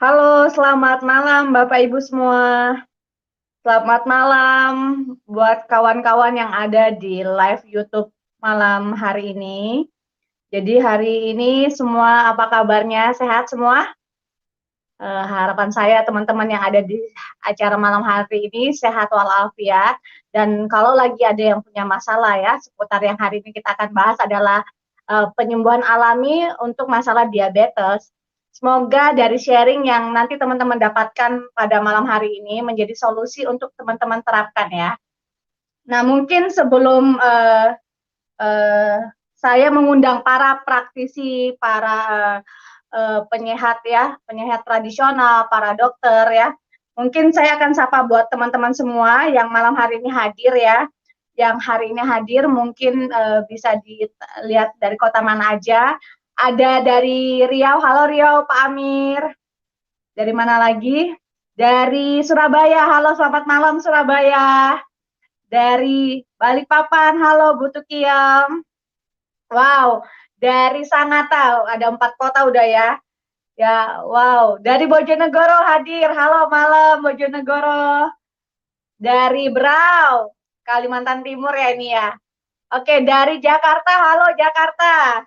Halo, selamat malam Bapak Ibu semua. Selamat malam buat kawan-kawan yang ada di live YouTube malam hari ini. Jadi hari ini semua apa kabarnya? Sehat semua? Harapan saya teman-teman yang ada di acara malam hari ini sehat walafiat. Dan kalau lagi ada yang punya masalah ya seputar yang hari ini kita akan bahas adalah penyembuhan alami untuk masalah diabetes. Semoga dari sharing yang nanti teman-teman dapatkan pada malam hari ini menjadi solusi untuk teman-teman terapkan ya. Nah, mungkin sebelum saya mengundang para praktisi, para penyehat ya, penyehat tradisional, para dokter ya. Mungkin saya akan sapa buat teman-teman semua yang malam hari ini hadir ya. Yang hari ini hadir mungkin bisa dilihat dari kota mana aja. Ada dari Riau, halo Riau, Pak Amir. Dari mana lagi? Dari Surabaya, halo selamat malam Surabaya. Dari Balikpapan, halo Bu Tukiyam. Wow, dari Sangatta, ada 4 kota udah ya. Ya, wow. Dari Bojonegoro hadir. Halo malam Bojonegoro. Dari Berau, Kalimantan Timur ya ini ya. Oke, dari Jakarta. Halo Jakarta.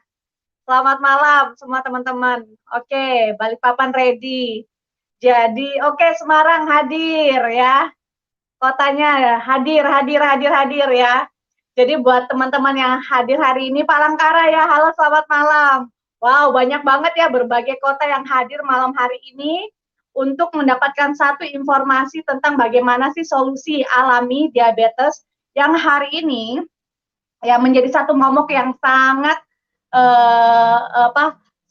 Selamat malam semua teman-teman. Oke, Balikpapan ready. Jadi, oke Semarang hadir ya. Kotanya hadir ya. Jadi buat teman-teman yang hadir hari ini, Palangkaraya ya, halo selamat malam. Wow, banyak banget ya berbagai kota yang hadir malam hari ini untuk mendapatkan satu informasi tentang bagaimana sih solusi alami diabetes yang hari ini ya menjadi satu momok yang sangat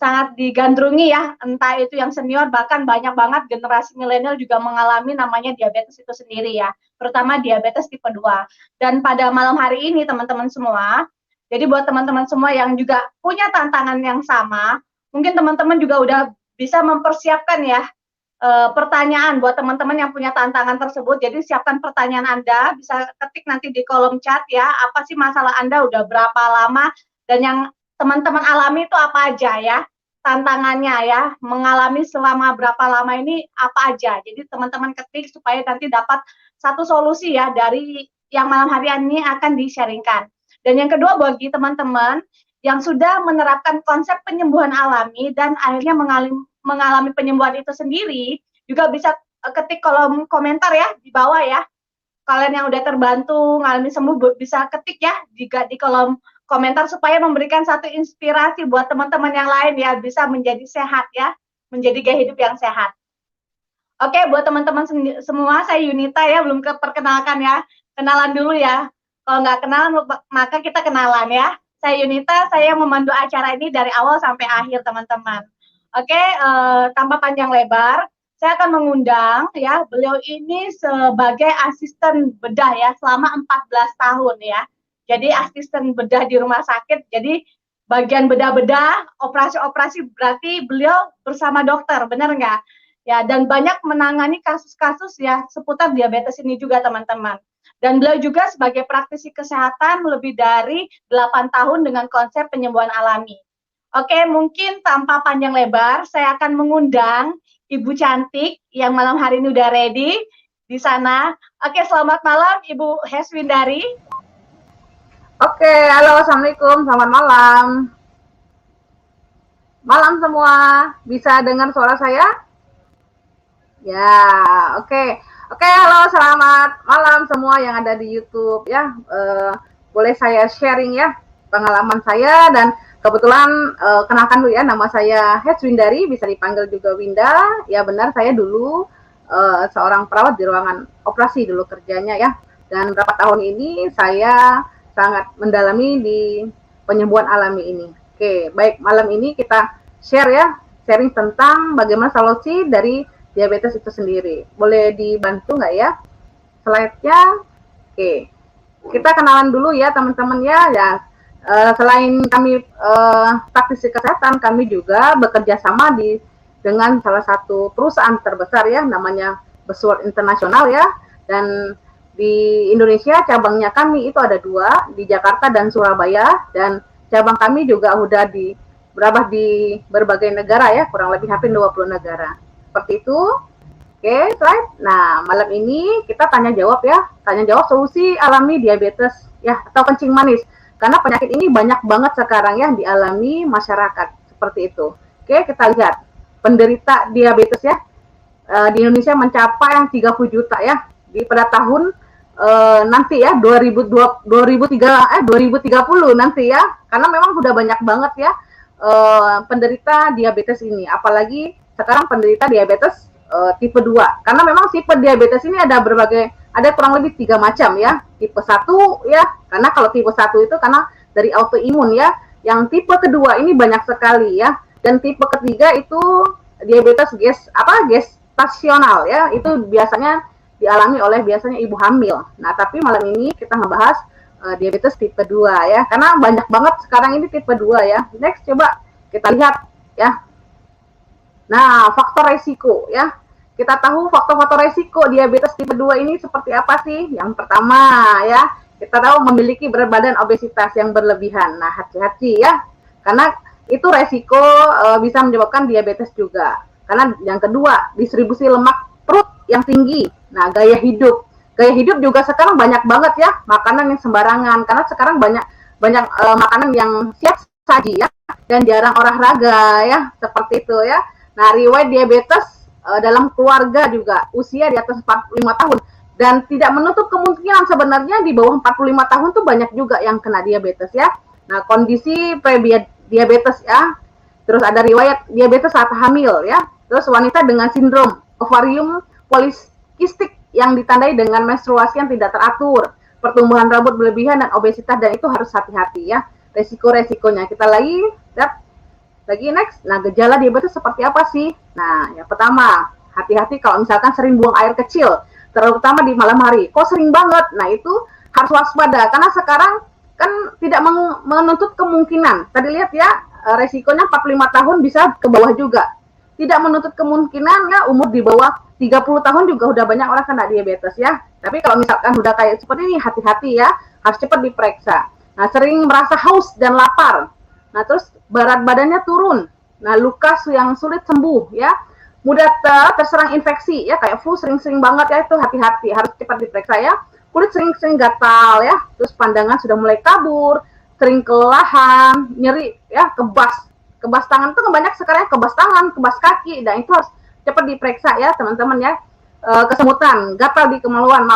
sangat digandrungi ya, entah itu yang senior, bahkan banyak banget generasi milenial juga mengalami namanya diabetes itu sendiri ya, terutama diabetes tipe 2. Dan pada malam hari ini teman-teman semua, jadi buat teman-teman semua yang juga punya tantangan yang sama, mungkin teman-teman juga udah bisa mempersiapkan ya pertanyaan buat teman-teman yang punya tantangan tersebut. Jadi siapkan pertanyaan Anda, bisa ketik nanti di kolom chat ya, apa sih masalah Anda, udah berapa lama, dan yang teman-teman alami itu apa aja ya, tantangannya ya, mengalami selama berapa lama ini apa aja. Jadi teman-teman ketik supaya nanti dapat satu solusi ya dari yang malam hari ini akan di-sharingkan. Dan yang kedua bagi teman-teman yang sudah menerapkan konsep penyembuhan alami dan akhirnya mengalami penyembuhan itu sendiri, juga bisa ketik kolom komentar ya di bawah ya. Kalian yang udah terbantu ngalami sembuh bisa ketik ya juga di kolom komentar supaya memberikan satu inspirasi buat teman-teman yang lain ya, bisa menjadi sehat ya, menjadi gaya hidup yang sehat. Oke, buat teman-teman semua, saya Yunita ya, belum perkenalkan ya. Kenalan dulu ya. Kalau nggak kenal, maka kita kenalan ya. Saya Yunita, saya memandu acara ini dari awal sampai akhir, teman-teman. Oke, tanpa panjang lebar, saya akan mengundang ya, beliau ini sebagai asisten bedah ya, selama 14 tahun ya. Jadi asisten bedah di rumah sakit, jadi bagian bedah-bedah, operasi-operasi, berarti beliau bersama dokter, benar nggak? Ya, dan banyak menangani kasus-kasus ya seputar diabetes ini juga teman-teman. Dan beliau juga sebagai praktisi kesehatan lebih dari 8 tahun dengan konsep penyembuhan alami. Oke, mungkin tanpa panjang lebar, saya akan mengundang Ibu cantik yang malam hari ini udah ready di sana. Oke, selamat malam Ibu Heswindari. Oke, halo, assalamualaikum, selamat malam. Malam semua, bisa dengar suara saya? Ya, oke, halo, selamat malam semua yang ada di YouTube ya. Boleh saya sharing ya pengalaman saya dan kebetulan kenalkan dulu ya, nama saya Heswindari, bisa dipanggil juga Winda. Ya benar, saya dulu seorang perawat di ruangan operasi dulu kerjanya ya. Dan berapa tahun ini saya sangat mendalami di penyembuhan alami ini. Oke, baik, malam ini kita share ya, sharing tentang bagaimana solusi dari diabetes itu sendiri. Boleh dibantu nggak ya slide-nya? Oke, kita kenalan dulu ya teman-teman ya. Selain kami praktisi kesehatan, kami juga bekerja sama dengan salah satu perusahaan terbesar ya, namanya Besward Internasional ya. Dan di Indonesia cabangnya kami itu ada 2, di Jakarta dan Surabaya. Dan cabang kami juga udah berabah di berbagai negara ya, kurang lebih hampir 20 negara. seperti itu. Oke, slide. Nah, malam ini kita tanya jawab ya. Tanya jawab solusi alami diabetes ya atau kencing manis. Karena penyakit ini banyak banget sekarang ya dialami masyarakat. Seperti itu. Oke, kita lihat. Penderita diabetes ya. Di Indonesia mencapai yang 30 juta ya. Pada tahun nanti ya 2030 nanti ya. Karena memang sudah banyak banget ya penderita diabetes ini. Apalagi sekarang penderita diabetes tipe 2. Karena memang tipe diabetes ini ada kurang lebih 3 macam ya. Tipe 1 ya, karena kalau tipe 1 itu karena dari autoimun ya. Yang tipe kedua ini banyak sekali ya. Dan tipe ketiga itu diabetes gestasional ya. Itu biasanya dialami oleh biasanya ibu hamil. Nah, tapi malam ini kita ngebahas diabetes tipe 2 ya. Karena banyak banget sekarang ini tipe 2 ya. Next coba kita lihat ya. Nah, faktor resiko ya. Kita tahu faktor-faktor resiko diabetes tipe 2 ini seperti apa sih? Yang pertama ya, kita tahu memiliki berat badan obesitas yang berlebihan. Nah, hati-hati ya. Karena itu resiko bisa menyebabkan diabetes juga. Karena yang kedua, distribusi lemak perut yang tinggi. Nah, gaya hidup. Gaya hidup juga sekarang banyak banget ya, makanan yang sembarangan. Karena sekarang banyak makanan yang siap saji ya, dan jarang olahraga ya, seperti itu ya. Nah, riwayat diabetes dalam keluarga juga, usia di atas 45 tahun. Dan tidak menutup kemungkinan sebenarnya di bawah 45 tahun tuh banyak juga yang kena diabetes ya. Nah, kondisi pre-diabetes ya. Terus ada riwayat diabetes saat hamil ya. Terus wanita dengan sindrom ovarium polikistik yang ditandai dengan menstruasi yang tidak teratur, pertumbuhan rambut berlebihan dan obesitas, dan itu harus hati-hati ya. Resiko-resikonya. Kita lagi next. Nah, gejala diabetes seperti apa sih? Nah, yang pertama, hati-hati kalau misalkan sering buang air kecil, terutama di malam hari. Kok sering banget? Nah, itu harus waspada karena sekarang kan tidak menuntut kemungkinan. Tadi lihat ya, resikonya 45 tahun bisa ke bawah juga. Tidak menuntut kemungkinan ya, umur di bawah 30 tahun juga udah banyak orang kena diabetes ya. Tapi kalau misalkan udah kayak seperti ini, hati-hati ya, harus cepat diperiksa. Nah, sering merasa haus dan lapar. Nah, terus berat badannya turun. Nah, luka yang sulit sembuh ya. Mudah terserang infeksi ya, kayak flu sering-sering banget ya, itu hati-hati, harus cepat diperiksa ya. Kulit sering-sering gatal ya. Terus pandangan sudah mulai kabur, sering kelelahan, nyeri ya, kebas tangan itu banyak sekarang, kebas tangan, kebas kaki. Dan itu harus cepat diperiksa ya, teman-teman ya. Kesemutan, gatal di kemaluan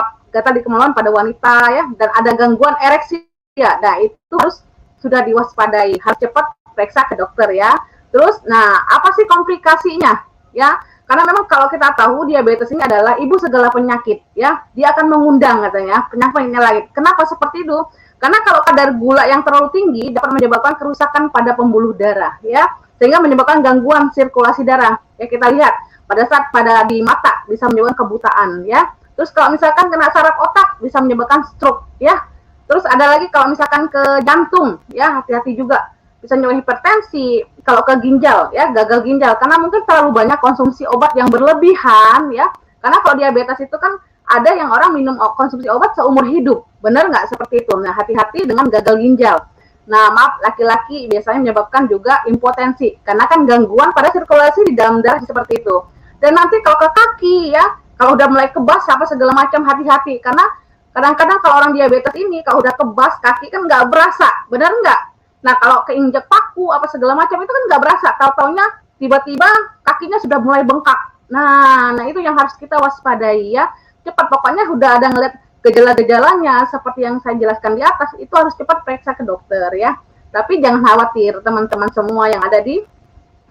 pada wanita ya, dan ada gangguan ereksi ya. Nah, itu harus sudah diwaspadai, harus cepat periksa ke dokter ya. Terus, nah, apa sih komplikasinya ya? Karena memang kalau kita tahu diabetes ini adalah ibu segala penyakit ya, dia akan mengundang katanya penyakitnya lagi. Kenapa seperti itu? Karena kalau kadar gula yang terlalu tinggi dapat menyebabkan kerusakan pada pembuluh darah ya, sehingga menyebabkan gangguan sirkulasi darah. Ya, kita lihat pada di mata bisa menyebabkan kebutaan ya. Terus kalau misalkan kena saraf otak bisa menyebabkan stroke ya. Terus ada lagi kalau misalkan ke jantung, ya hati-hati juga. Bisa menyebabkan hipertensi, kalau ke ginjal, ya gagal ginjal. Karena mungkin terlalu banyak konsumsi obat yang berlebihan, ya. Karena kalau diabetes itu kan ada yang orang minum konsumsi obat seumur hidup. Benar nggak seperti itu? Nah, hati-hati dengan gagal ginjal. Nah, maaf, laki-laki biasanya menyebabkan juga impotensi. Karena kan gangguan pada sirkulasi di dalam darah seperti itu. Dan nanti kalau ke kaki, ya, kalau udah mulai kebas, apa segala macam, hati-hati. Karena kadang-kadang kalau orang diabetes ini, kalau udah kebas kaki kan nggak berasa, benar nggak? Nah, kalau keinjek paku, apa segala macam, itu kan nggak berasa. Tahu-taunya tiba-tiba kakinya sudah mulai bengkak. Nah, itu yang harus kita waspadai ya. Cepat, pokoknya udah ada ngeliat gejala-gejalanya, seperti yang saya jelaskan di atas, itu harus cepat periksa ke dokter ya. Tapi jangan khawatir, teman-teman semua yang ada di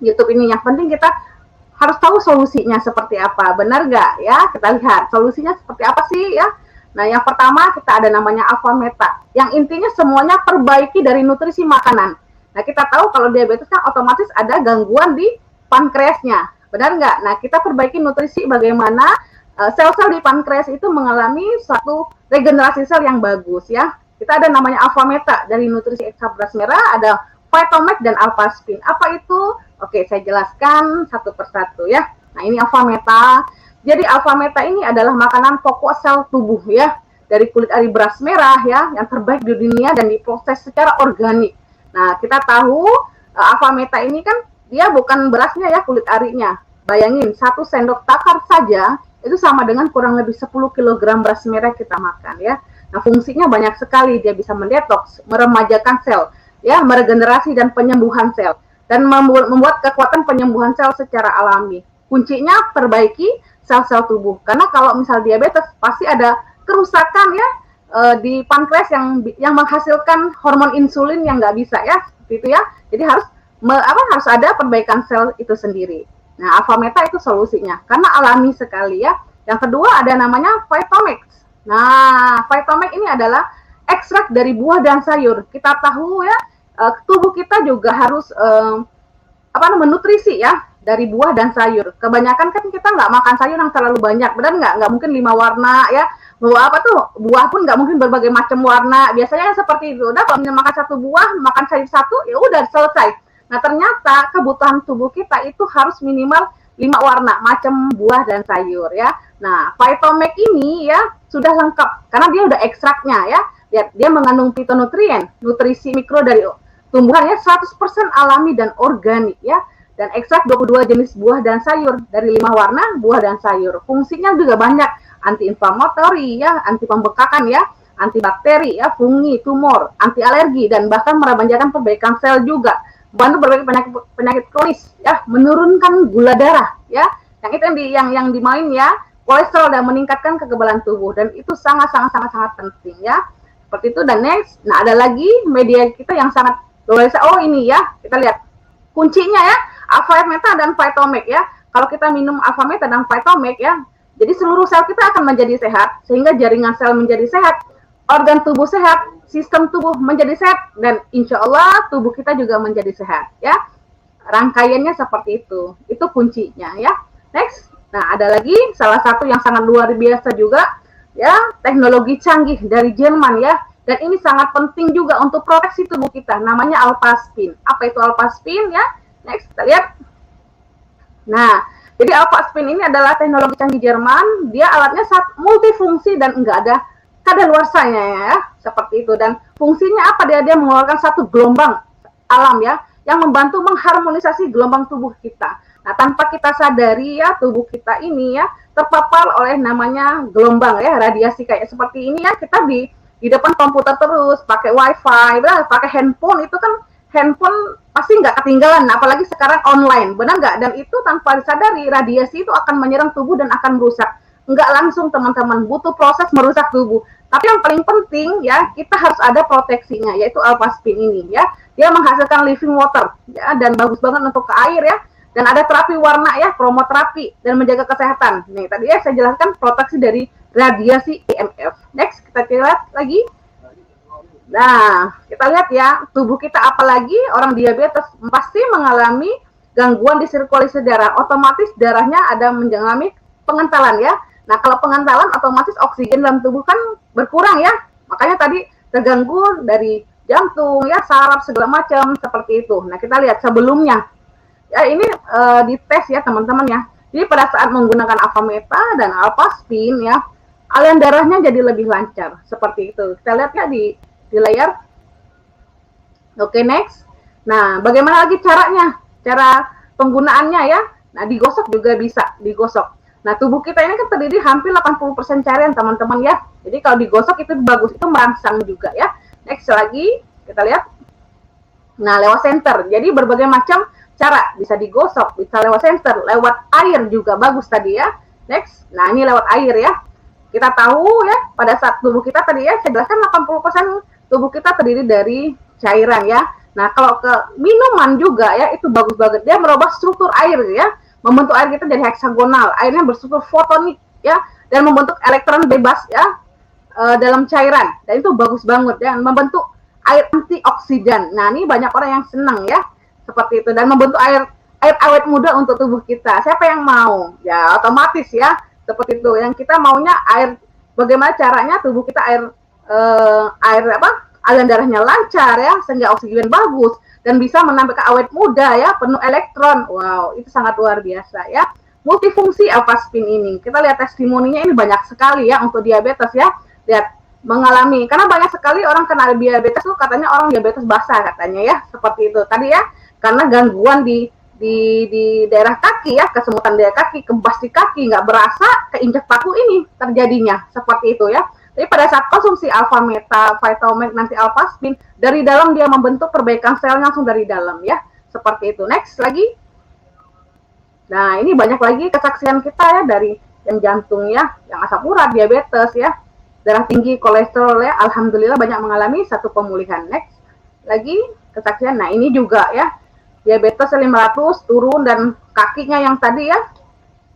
YouTube ini. Yang penting kita harus tahu solusinya seperti apa, benar nggak ya? Kita lihat solusinya seperti apa sih ya. Nah, yang pertama kita ada namanya Alfameta, yang intinya semuanya perbaiki dari nutrisi makanan. Nah, kita tahu kalau diabetes kan otomatis ada gangguan di pankreasnya, benar nggak? Nah, kita perbaiki nutrisi bagaimana sel-sel di pankreas itu mengalami suatu regenerasi sel yang bagus ya. Kita ada namanya Alfameta dari nutrisi ekstra beras merah, ada Phytomax dan Alphaspin. Apa itu? Oke, saya jelaskan satu persatu ya. Nah, ini Alfameta. Jadi Alfameta ini adalah makanan pokok sel tubuh ya, dari kulit ari beras merah ya, yang terbaik di dunia dan diproses secara organik. Nah, kita tahu Alfameta ini kan dia bukan berasnya ya, kulit arinya. Bayangin, 1 sendok takar saja itu sama dengan kurang lebih 10 kilogram beras merah kita makan ya. Nah, fungsinya banyak sekali. Dia bisa mendetoks, meremajakan sel, ya, meregenerasi dan penyembuhan sel, dan membuat kekuatan penyembuhan sel secara alami. Kuncinya perbaiki sel-sel tubuh. Karena kalau misal diabetes pasti ada kerusakan ya di pankreas yang menghasilkan hormon insulin yang nggak bisa ya, gitu ya. Jadi harus ada perbaikan sel itu sendiri. Nah, Alpha-Meta itu solusinya karena alami sekali ya. Yang kedua ada namanya Vitamex. Nah, Vitamex ini adalah ekstrak dari buah dan sayur. Kita tahu ya, tubuh kita juga harus menutrisi ya dari buah dan sayur. Kebanyakan kan kita nggak makan sayur yang terlalu banyak, benar nggak? Nggak mungkin 5 warna ya. Buah pun nggak mungkin berbagai macam warna. Biasanya seperti itu. Udah kalau makan 1 buah, makan sayur 1, ya udah selesai. Nah, ternyata kebutuhan tubuh kita itu harus minimal 5 warna macam buah dan sayur ya. Nah, Vitamex ini ya sudah lengkap karena dia udah ekstraknya ya. Dia mengandung fitonutrien, nutrisi mikro dari tumbuhan ya, 100% alami dan organik ya. Dan ekstrak 22 jenis buah dan sayur dari 5 warna buah dan sayur. Fungsinya juga banyak, anti-inflamatori ya, anti pembekakan ya, antibakteri ya, fungi, tumor, anti alergi, dan bahkan meremajakan perbaikan sel juga. Bantu berbagai penyakit kronis ya, menurunkan gula darah ya. Yang itu yang dimain ya, kolesterol, dan meningkatkan kekebalan tubuh, dan itu sangat penting ya. Seperti itu. Dan next, nah ada lagi media kita yang sangat luar biasa. Oh ini ya, kita lihat kuncinya ya, Alpha-Meta dan Vitamex ya. Kalau kita minum Alpha-Meta dan Vitamex ya, jadi seluruh sel kita akan menjadi sehat, sehingga jaringan sel menjadi sehat, organ tubuh sehat, sistem tubuh menjadi sehat, dan insya Allah tubuh kita juga menjadi sehat ya. Rangkaiannya seperti itu kuncinya ya. Next, nah ada lagi salah satu yang sangat luar biasa juga ya, teknologi canggih dari Jerman ya, dan ini sangat penting juga untuk proteksi tubuh kita, namanya Alpha-Spin. Apa itu Alpha-Spin ya? Next, kita lihat. Nah, jadi Alpha-Spin ini adalah teknologi canggih Jerman. Dia alatnya multifungsi dan enggak ada kadaluarsanya ya, seperti itu. Dan fungsinya apa? Dia mengeluarkan satu gelombang alam ya, yang membantu mengharmonisasi gelombang tubuh kita. Nah, tanpa kita sadari ya, tubuh kita ini ya terpapar oleh namanya gelombang ya, radiasi kayak seperti ini ya. Kita di depan komputer terus, pakai wifi, pakai handphone, itu kan handphone pasti nggak ketinggalan, apalagi sekarang online, benar nggak? Dan itu tanpa disadari, radiasi itu akan menyerang tubuh dan akan merusak. Nggak langsung teman-teman, butuh proses merusak tubuh. Tapi yang paling penting ya, kita harus ada proteksinya, yaitu Alpha-Spin ini ya. Dia menghasilkan living water ya, dan bagus banget untuk ke air ya. Dan ada terapi warna ya, kromoterapi, dan menjaga kesehatan. Nih, tadi ya saya jelaskan proteksi dari radiasi EMF. Next, kita lihat lagi. Nah, kita lihat ya, tubuh kita, apalagi orang diabetes pasti mengalami gangguan di sirkulasi darah. Otomatis darahnya ada mengalami pengentalan ya. Nah, kalau pengentalan otomatis oksigen dalam tubuh kan berkurang ya. Makanya tadi terganggu dari jantung ya, saraf segala macam seperti itu. Nah, kita lihat sebelumnya. Ya, ini dites ya teman-teman ya. Jadi pada saat menggunakan Alpha-Meta dan Alpha-Spin ya, aliran darahnya jadi lebih lancar seperti itu. Kita lihat ya di layar. Oke, next. Nah, bagaimana lagi caranya? Cara penggunaannya ya. Nah, digosok juga bisa, digosok. Nah, tubuh kita ini kan terdiri hampir 80% cairan teman-teman ya. Jadi kalau digosok itu bagus, itu merangsang juga ya. Next lagi, kita lihat. Nah, lewat senter. Jadi berbagai macam cara, bisa digosok, bisa lewat senter, lewat air juga bagus tadi ya. Next, nah ini lewat air ya. Kita tahu ya, pada saat tubuh kita tadi ya, saya jelaskan 80% tubuh kita terdiri dari cairan ya. Nah, kalau ke minuman juga ya, itu bagus banget. Dia merubah struktur air ya, membentuk air kita jadi heksagonal, airnya berstruktur fotonik ya, dan membentuk elektron bebas ya dalam cairan. Dan itu bagus banget ya, membentuk air antioksidan. Nah, ini banyak orang yang senang ya, seperti itu, dan membentuk air awet muda untuk tubuh kita. Siapa yang mau? Ya otomatis ya, seperti itu. Yang kita maunya air, bagaimana caranya tubuh kita aliran darahnya lancar ya, sehingga oksigen bagus dan bisa menambahkan awet muda ya, penuh elektron. Wow, itu sangat luar biasa ya. Multifungsi Alpha-Spin ini. Kita lihat testimoninya ini banyak sekali ya untuk diabetes ya. Lihat, mengalami, karena banyak sekali orang kena diabetes tuh katanya orang diabetes basah katanya ya, seperti itu tadi ya, karena gangguan di di daerah kaki ya, kesemutan daerah kaki, kebas di kaki, nggak berasa keinjak paku ini terjadinya seperti itu ya. Tapi pada saat konsumsi alpha meta, Vitamin, nanti alphaspin, dari dalam dia membentuk perbaikan sel langsung dari dalam ya, seperti itu. Next lagi. Nah ini banyak lagi kesaksian kita ya, dari yang jantung ya, yang asam urat, diabetes ya, darah tinggi, kolesterol ya, alhamdulillah banyak mengalami satu pemulihan. Next lagi kesaksian. Nah ini juga ya, diabetes 500 turun dan kakinya yang tadi ya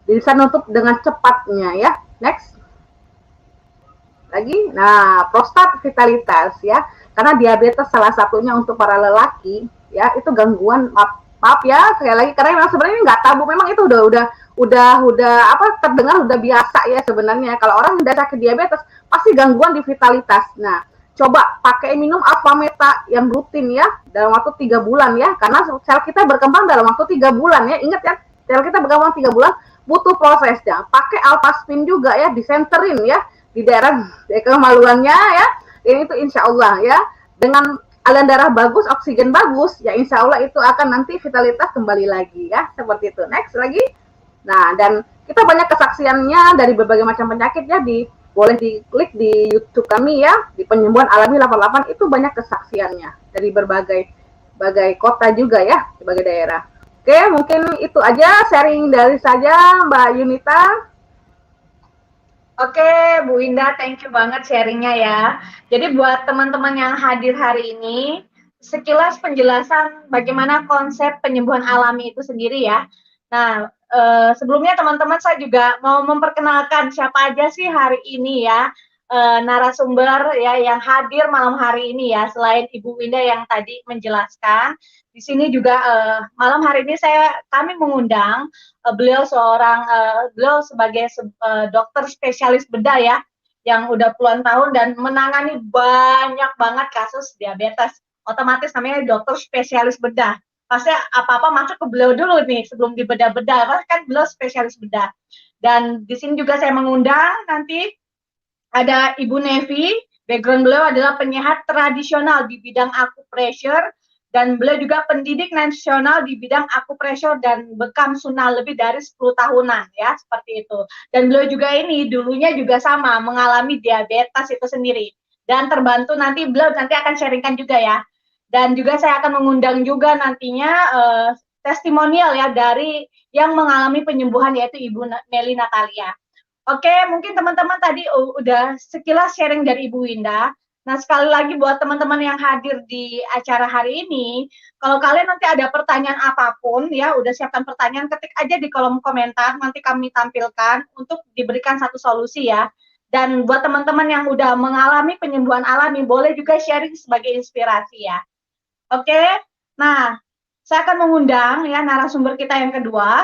bisa nutup dengan cepatnya ya. Next lagi. Nah prostat vitalitas ya, karena diabetes salah satunya untuk para lelaki ya, itu gangguan, maaf ya sekali lagi, karena memang sebenarnya nggak tabu, memang itu udah apa, terdengar udah biasa ya sebenarnya. Kalau orang udah sakit diabetes pasti gangguan di vitalitas. Nah coba pakai minum alpha meta yang rutin ya, dalam waktu 3 bulan ya, karena sel kita berkembang dalam waktu 3 bulan ya, ingat ya, sel kita berkembang 3 bulan butuh prosesnya. Pakai alphaspin juga ya, disenterin ya di daerah kemaluannya ya, ini itu insya Allah ya, dengan aliran darah bagus, oksigen bagus ya, insya Allah itu akan nanti vitalitas kembali lagi ya, seperti itu. Next lagi. Nah dan kita banyak kesaksiannya dari berbagai macam penyakit ya, boleh diklik di YouTube kami ya, di Penyembuhan Alami 88, itu banyak kesaksiannya dari berbagai kota juga ya, berbagai daerah. Oke, mungkin itu aja sharing dari saya Mbak Yunita. Oke, Bu Indah, thank you banget sharingnya ya. Jadi buat teman-teman yang hadir hari ini, sekilas penjelasan bagaimana konsep penyembuhan alami itu sendiri ya. Nah, sebelumnya teman-teman saya juga mau memperkenalkan siapa aja sih hari ini ya, narasumber ya yang hadir malam hari ini ya, selain Ibu Winda yang tadi menjelaskan. Di sini juga malam hari ini kami mengundang beliau sebagai dokter spesialis bedah ya, yang udah puluhan tahun dan menangani banyak banget kasus diabetes. Otomatis namanya dokter spesialis bedah. Pasti apa-apa masuk ke beliau dulu nih sebelum dibedah-bedah, karena kan beliau spesialis bedah. Dan di sini juga saya mengundang nanti ada Ibu Nevi, background beliau adalah penyehat tradisional di bidang acupressure, dan beliau juga pendidik nasional di bidang acupressure dan bekam sunnah lebih dari 10 tahunan ya, seperti itu. Dan beliau juga ini dulunya juga sama mengalami diabetes itu sendiri, dan terbantu nanti beliau nanti akan sharingkan juga ya. Dan juga saya akan mengundang juga nantinya testimonial ya dari yang mengalami penyembuhan, yaitu Ibu Nelly Natalia. Oke, mungkin teman-teman tadi udah sekilas sharing dari Ibu Winda. Nah, sekali lagi buat teman-teman yang hadir di acara hari ini, kalau kalian nanti ada pertanyaan apapun, ya, udah siapkan pertanyaan, ketik aja di kolom komentar, nanti kami tampilkan untuk diberikan satu solusi ya. Dan buat teman-teman yang udah mengalami penyembuhan alami, boleh juga sharing sebagai inspirasi ya. Oke, nah, saya akan mengundang ya narasumber kita yang kedua.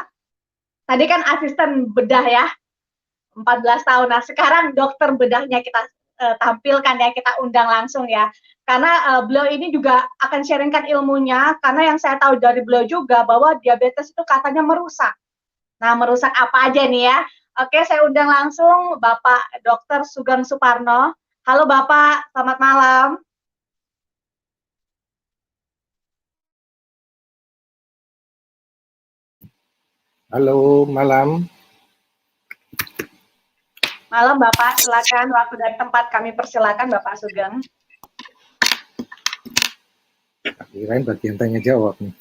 Tadi kan asisten bedah ya, 14 tahun. Nah, sekarang dokter bedahnya kita tampilkan ya, kita undang langsung ya. Karena beliau ini juga akan sharingkan ilmunya, karena yang saya tahu dari beliau juga bahwa diabetes itu katanya merusak. Nah, merusak apa aja nih ya? Oke, saya undang langsung Bapak Dr. Sugeng Suparno. Halo Bapak, selamat malam. Halo, malam. Malam Bapak, silakan, waktu dan tempat kami persilakan Bapak Sugeng. Kirain bagian tanya jawab nih.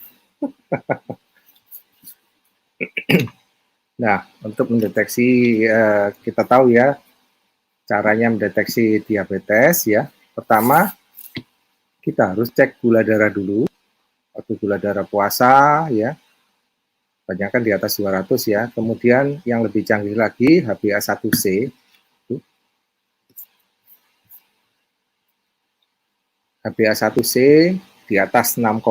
Nah, untuk mendeteksi, kita tahu ya caranya mendeteksi diabetes ya. Pertama, kita harus cek gula darah dulu. Waktu gula darah puasa ya, banyakkan di atas 200 ya. Kemudian yang lebih canggih lagi, HbA1c. HbA1c di atas 6,5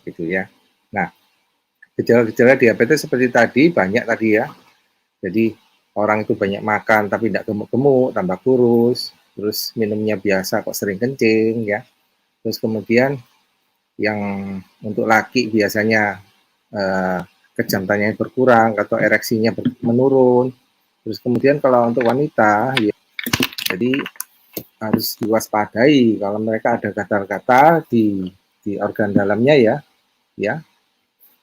gitu ya. Nah, gejala-gejala diabetes seperti tadi banyak tadi ya. Jadi orang itu banyak makan tapi tidak gemuk-gemuk, tambah kurus, terus minumnya biasa kok sering kencing ya. Terus kemudian yang untuk laki biasanya kejantannya berkurang atau ereksinya menurun. Terus kemudian kalau untuk wanita ya, jadi harus diwaspadai kalau mereka ada gatal-gatal di organ dalamnya ya.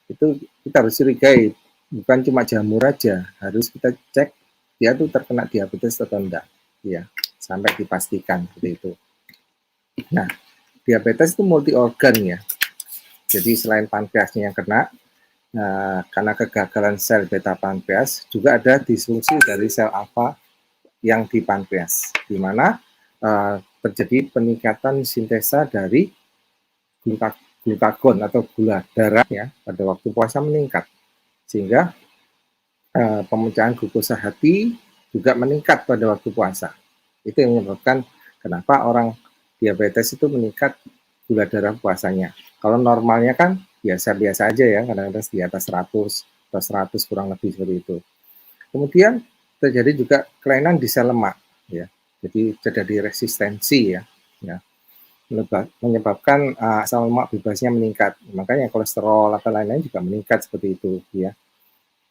itu kita harus curigai, bukan cuma jamur aja, harus kita cek dia tuh terkena diabetes atau enggak, ya, sampai dipastikan seperti itu. Nah, diabetes itu multi organ ya, jadi selain pankreasnya yang kena, karena kegagalan sel beta pankreas, juga ada disfungsi dari sel alfa yang di pankreas, di mana terjadi peningkatan sintesa dari glukagon atau gula darah ya pada waktu puasa meningkat, sehingga pemecahan glukosa hati juga meningkat pada waktu puasa. Itu yang menyebabkan kenapa orang diabetes itu meningkat gula darah puasanya. Kalau normalnya kan biasa-biasa aja ya, kadang-kadang di atas 100 atau 100 kurang lebih seperti itu. Kemudian terjadi juga kelainan di sel lemak ya. Jadi terjadi resistensi ya. Menyebabkan asam lemak bebasnya meningkat. Makanya kolesterol atau lain-lain juga meningkat seperti itu ya.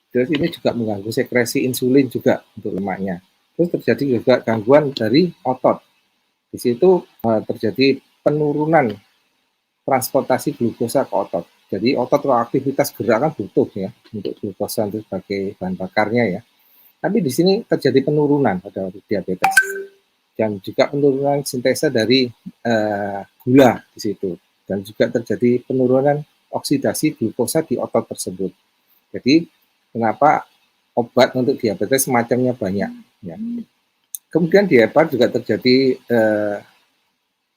Terus ini juga mengganggu sekresi insulin juga untuk lemaknya. Terus terjadi juga gangguan dari otot. Di situ terjadi penurunan transportasi glukosa ke otot. Jadi otot kalau aktivitas gerak kan butuh ya untuk glukosa itu sebagai bahan bakarnya ya. Tapi di sini terjadi penurunan pada diabetes dan juga penurunan sintesa dari gula di situ dan juga terjadi penurunan oksidasi glukosa di otot tersebut. Jadi kenapa obat untuk diabetes semacamnya banyak ya. Kemudian di hepar juga terjadi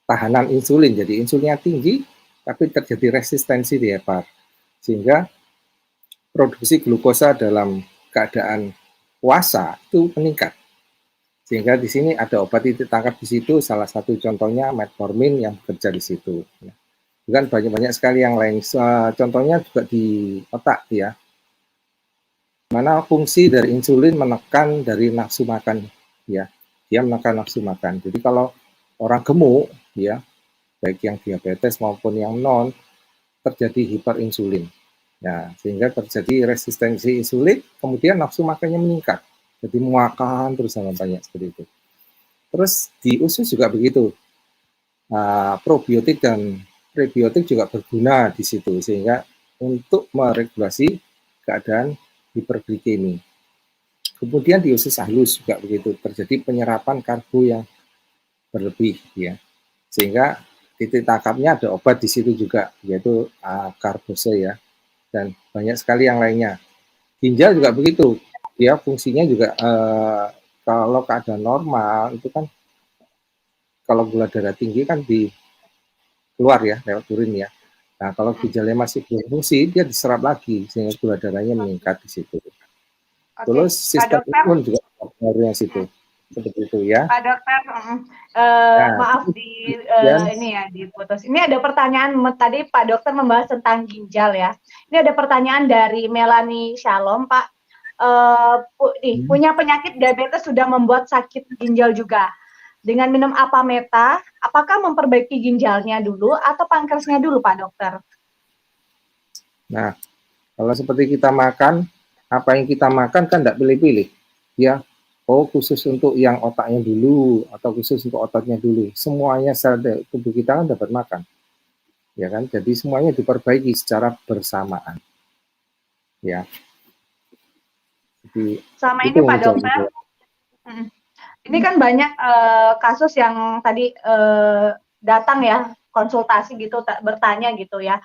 tahanan insulin, jadi insulinnya tinggi tapi terjadi resistensi di hepar sehingga produksi glukosa dalam keadaan puasa itu meningkat. Sehingga di sini ada obat titik tangkap di situ, salah satu contohnya metformin yang bekerja di situ. Bukan banyak-banyak sekali yang lain. Contohnya juga di otak ya. Mana fungsi dari insulin menekan dari nafsu makan ya. Dia menekan nafsu makan. Jadi kalau orang gemuk ya, baik yang diabetes maupun yang non, terjadi hiperinsulin. Nah, sehingga terjadi resistensi insulin, kemudian nafsu makannya meningkat. Jadi makan terus sama banyak seperti itu. Terus di usus juga begitu. Probiotik dan prebiotik juga berguna di situ sehingga untuk meregulasi keadaan hiperglikemi. Kemudian di usus halus juga begitu, terjadi penyerapan karbo yang berlebih ya. Sehingga titik tangkapnya ada obat di situ juga yaitu karbose ya. Dan banyak sekali yang lainnya. Ginjal juga begitu. Ya fungsinya juga kalau keadaan normal itu kan kalau gula darah tinggi kan di keluar ya lewat urin ya. Nah kalau ginjalnya masih berfungsi dia diserap lagi sehingga gula darahnya meningkat di situ. Terus sistem imun juga pengaruhnya situ seperti itu ya. Pak Dokter, maaf ini ya diputus. Ini ada pertanyaan tadi Pak Dokter membahas tentang ginjal ya. Ini ada pertanyaan dari Melanie Shalom Pak. Punya penyakit diabetes sudah membuat sakit ginjal juga. Dengan minum Apameta, apakah memperbaiki ginjalnya dulu atau pankreasnya dulu, Pak Dokter? Nah, kalau seperti kita makan, apa yang kita makan kan tidak pilih-pilih, ya. Oh, khusus untuk yang otaknya dulu atau khusus untuk ototnya dulu. Semuanya sel tubuh kita kan dapat makan, ya kan? Jadi semuanya diperbaiki secara bersamaan, ya. Jadi, sama ini Pak Dokter, ini kan banyak kasus yang tadi datang ya konsultasi gitu bertanya gitu ya,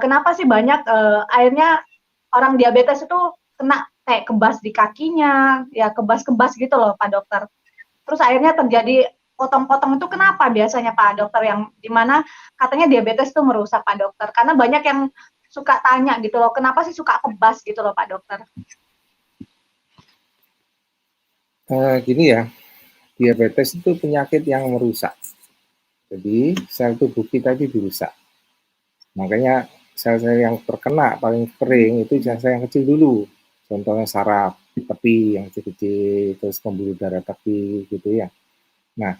kenapa sih banyak akhirnya orang diabetes itu kena kayak kebas di kakinya ya, kebas-kebas gitu loh Pak Dokter, terus akhirnya terjadi potong-potong itu kenapa biasanya Pak Dokter, yang dimana katanya diabetes itu merusak Pak Dokter, karena banyak yang suka tanya gitu loh, kenapa sih suka kebas gitu loh Pak Dokter. Gini ya, diabetes itu penyakit yang merusak. Jadi sel tubuh kita itu dirusak. Makanya sel-sel yang terkena paling kering itu sel-sel yang kecil dulu. Contohnya saraf tepi yang kecil-kecil, terus pembuluh darah tepi gitu ya. Nah,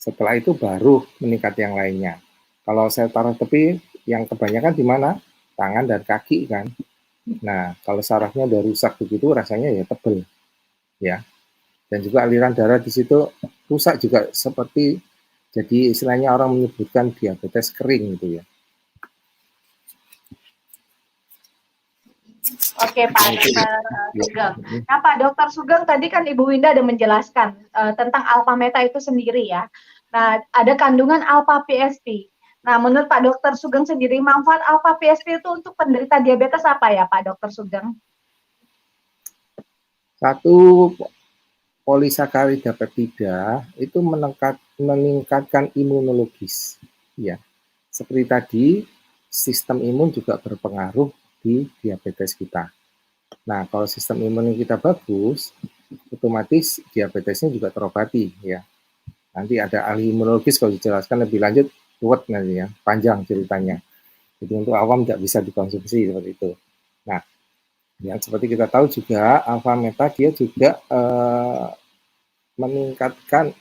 setelah itu baru meningkat yang lainnya. Kalau sel saraf tepi yang kebanyakan di mana? Tangan dan kaki kan. Nah, kalau sarafnya udah rusak begitu rasanya ya tebel. Ya. Dan juga aliran darah di situ rusak juga, seperti jadi istilahnya orang menyebutkan diabetes kering gitu ya. Oke, Pak Dokter Sugeng. Nah, Pak Dokter Sugeng tadi kan Ibu Winda ada menjelaskan tentang alpha meta itu sendiri ya. Nah, ada kandungan alpha PSP. Nah, menurut Pak Dokter Sugeng sendiri, manfaat alpha PSP itu untuk penderita diabetes apa ya, Pak Dokter Sugeng? Satu, polisakarida peptida itu meningkatkan imunologis, ya. Seperti tadi, sistem imun juga berpengaruh di diabetes kita. Nah, kalau sistem imun kita bagus, otomatis diabetesnya juga terobati, ya. Nanti ada ahli imunologis kalau dijelaskan lebih lanjut, ruwet nanti ya, panjang ceritanya. Jadi untuk awam tidak bisa dikonsumsi seperti itu. Nah, yang seperti kita tahu juga alpha meta dia juga meningkatkan,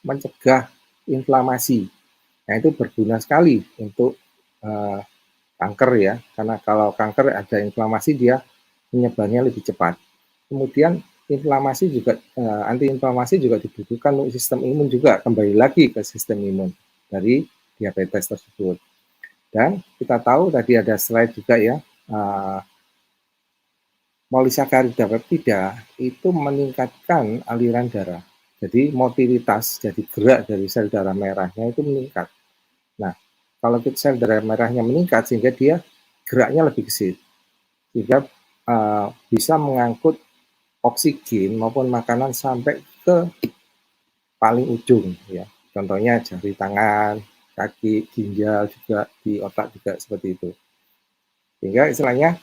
mencegah inflamasi. Nah, itu berguna sekali untuk kanker ya, karena kalau kanker ada inflamasi dia menyebarnya lebih cepat. Kemudian inflamasi juga, antiinflamasi juga dibutuhkan untuk sistem imun juga, kembali lagi ke sistem imun dari diabetes tersebut. Dan kita tahu tadi ada slide juga ya, polisakarida peptida itu meningkatkan aliran darah. Jadi motilitas, jadi gerak dari sel darah merahnya itu meningkat. Nah, kalau sel darah merahnya meningkat sehingga dia geraknya lebih gesit, sehingga bisa mengangkut oksigen maupun makanan sampai ke paling ujung ya. Contohnya jari tangan, kaki, ginjal juga, di otak juga seperti itu. Sehingga istilahnya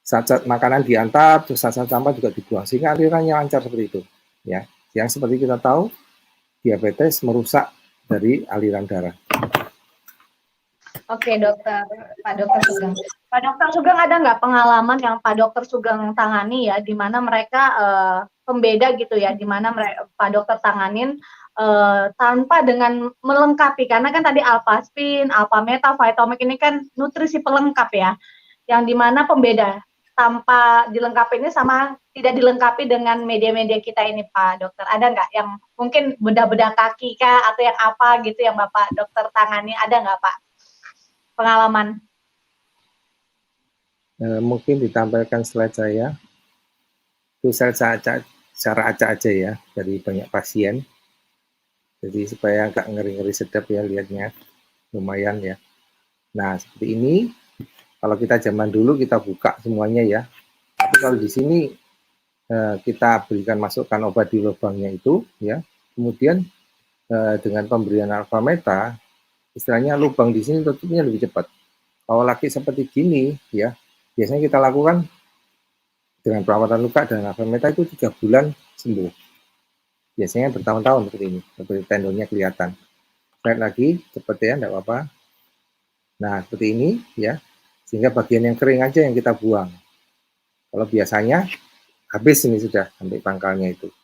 saat makanan diantar, terus saat sampah juga dibuang, sehingga alirannya lancar seperti itu. Ya, yang seperti kita tahu, diabetes merusak dari aliran darah. Oke, Pak Dokter Sugeng. Pak Dokter Sugeng ada nggak pengalaman yang Pak Dokter Sugeng tangani ya, di mana mereka pembeda gitu ya, di mana Pak Dokter tanganin tanpa dengan melengkapi, karena kan tadi alpha spin, alpha meta, vitomix ini kan nutrisi pelengkap ya, yang dimana pembeda tanpa dilengkapi ini sama tidak dilengkapi dengan media-media kita ini, Pak Dokter. Ada nggak yang mungkin bedah-bedah kaki kah atau yang apa gitu yang Bapak Dokter tangani, ada nggak Pak pengalaman? Mungkin ditampilkan slide saya. Itu saya cara acak aja ya dari banyak pasien. Jadi supaya nggak ngeri-ngeri sedap ya lihatnya, lumayan ya. Nah seperti ini, kalau kita zaman dulu kita buka semuanya ya. Tapi kalau di sini kita berikan masukkan obat di lubangnya itu ya. Kemudian dengan pemberian alpha meta, istilahnya lubang di sini tutupnya lebih cepat. Kalau laki seperti gini ya, biasanya kita lakukan dengan perawatan luka dan alpha meta itu 3 bulan sembuh. Biasanya bertahun-tahun seperti ini, seperti tendonnya kelihatan. Lihat lagi, cepat ya, enggak apa-apa. Nah, seperti ini ya, sehingga bagian yang kering aja yang kita buang. Kalau biasanya habis ini sudah sampai pangkalnya itu.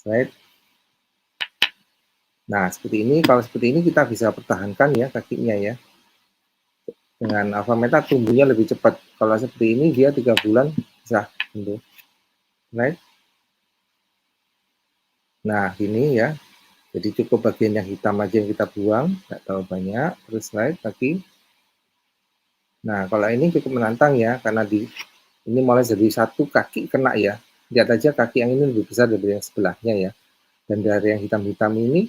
Slide. Nah, seperti ini, kalau seperti ini kita bisa pertahankan ya kakinya ya. Dengan alpha meta tumbuhnya lebih cepat. Kalau seperti ini dia 3 bulan bisa tumbuh. Slide. Nah, ini ya. Jadi cukup bagian yang hitam aja yang kita buang, nggak terlalu banyak. Terus slide lagi. Nah, kalau ini cukup menantang ya, karena ini mulai dari satu kaki kena ya. Lihat aja kaki yang ini lebih besar dari yang sebelahnya ya. Dan dari yang hitam-hitam ini,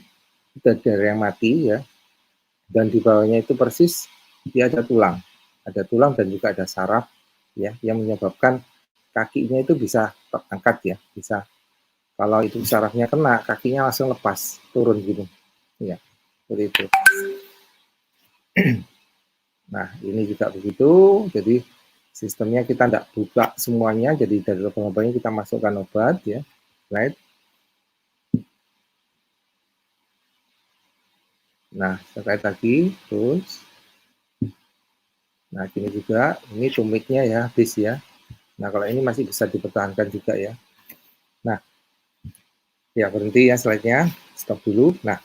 dari yang mati ya. Dan di bawahnya itu persis, dia ada tulang. Ada tulang dan juga ada saraf ya, yang menyebabkan kakinya itu bisa terangkat ya, bisa. Kalau itu sarafnya kena, kakinya langsung lepas, turun gitu. Ya, seperti itu. Nah, ini juga begitu. Jadi sistemnya kita tidak buka semuanya. Jadi dari lubang-lubangnya kita masukkan obat ya. Right. Nah, terkait lagi terus. Nah, ini juga, ini tumiknya ya, habis ya. Nah, kalau ini masih bisa dipertahankan juga ya. Nah, ya berhenti ya slide-nya, stop dulu. Nah,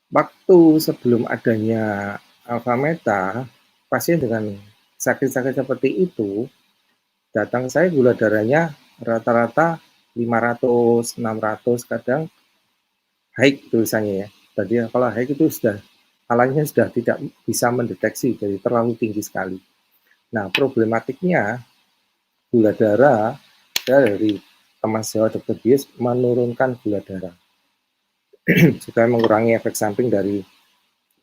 waktu sebelum adanya alpha meta, pasien dengan sakit-sakit seperti itu, datang saya gula darahnya rata-rata 500, 600, kadang high tulisannya ya. Tadi kalau high itu sudah, alatnya sudah tidak bisa mendeteksi, jadi terlalu tinggi sekali. Nah, problematiknya gula darah dari teman sejawat dokter bius menurunkan gula darah supaya mengurangi efek samping dari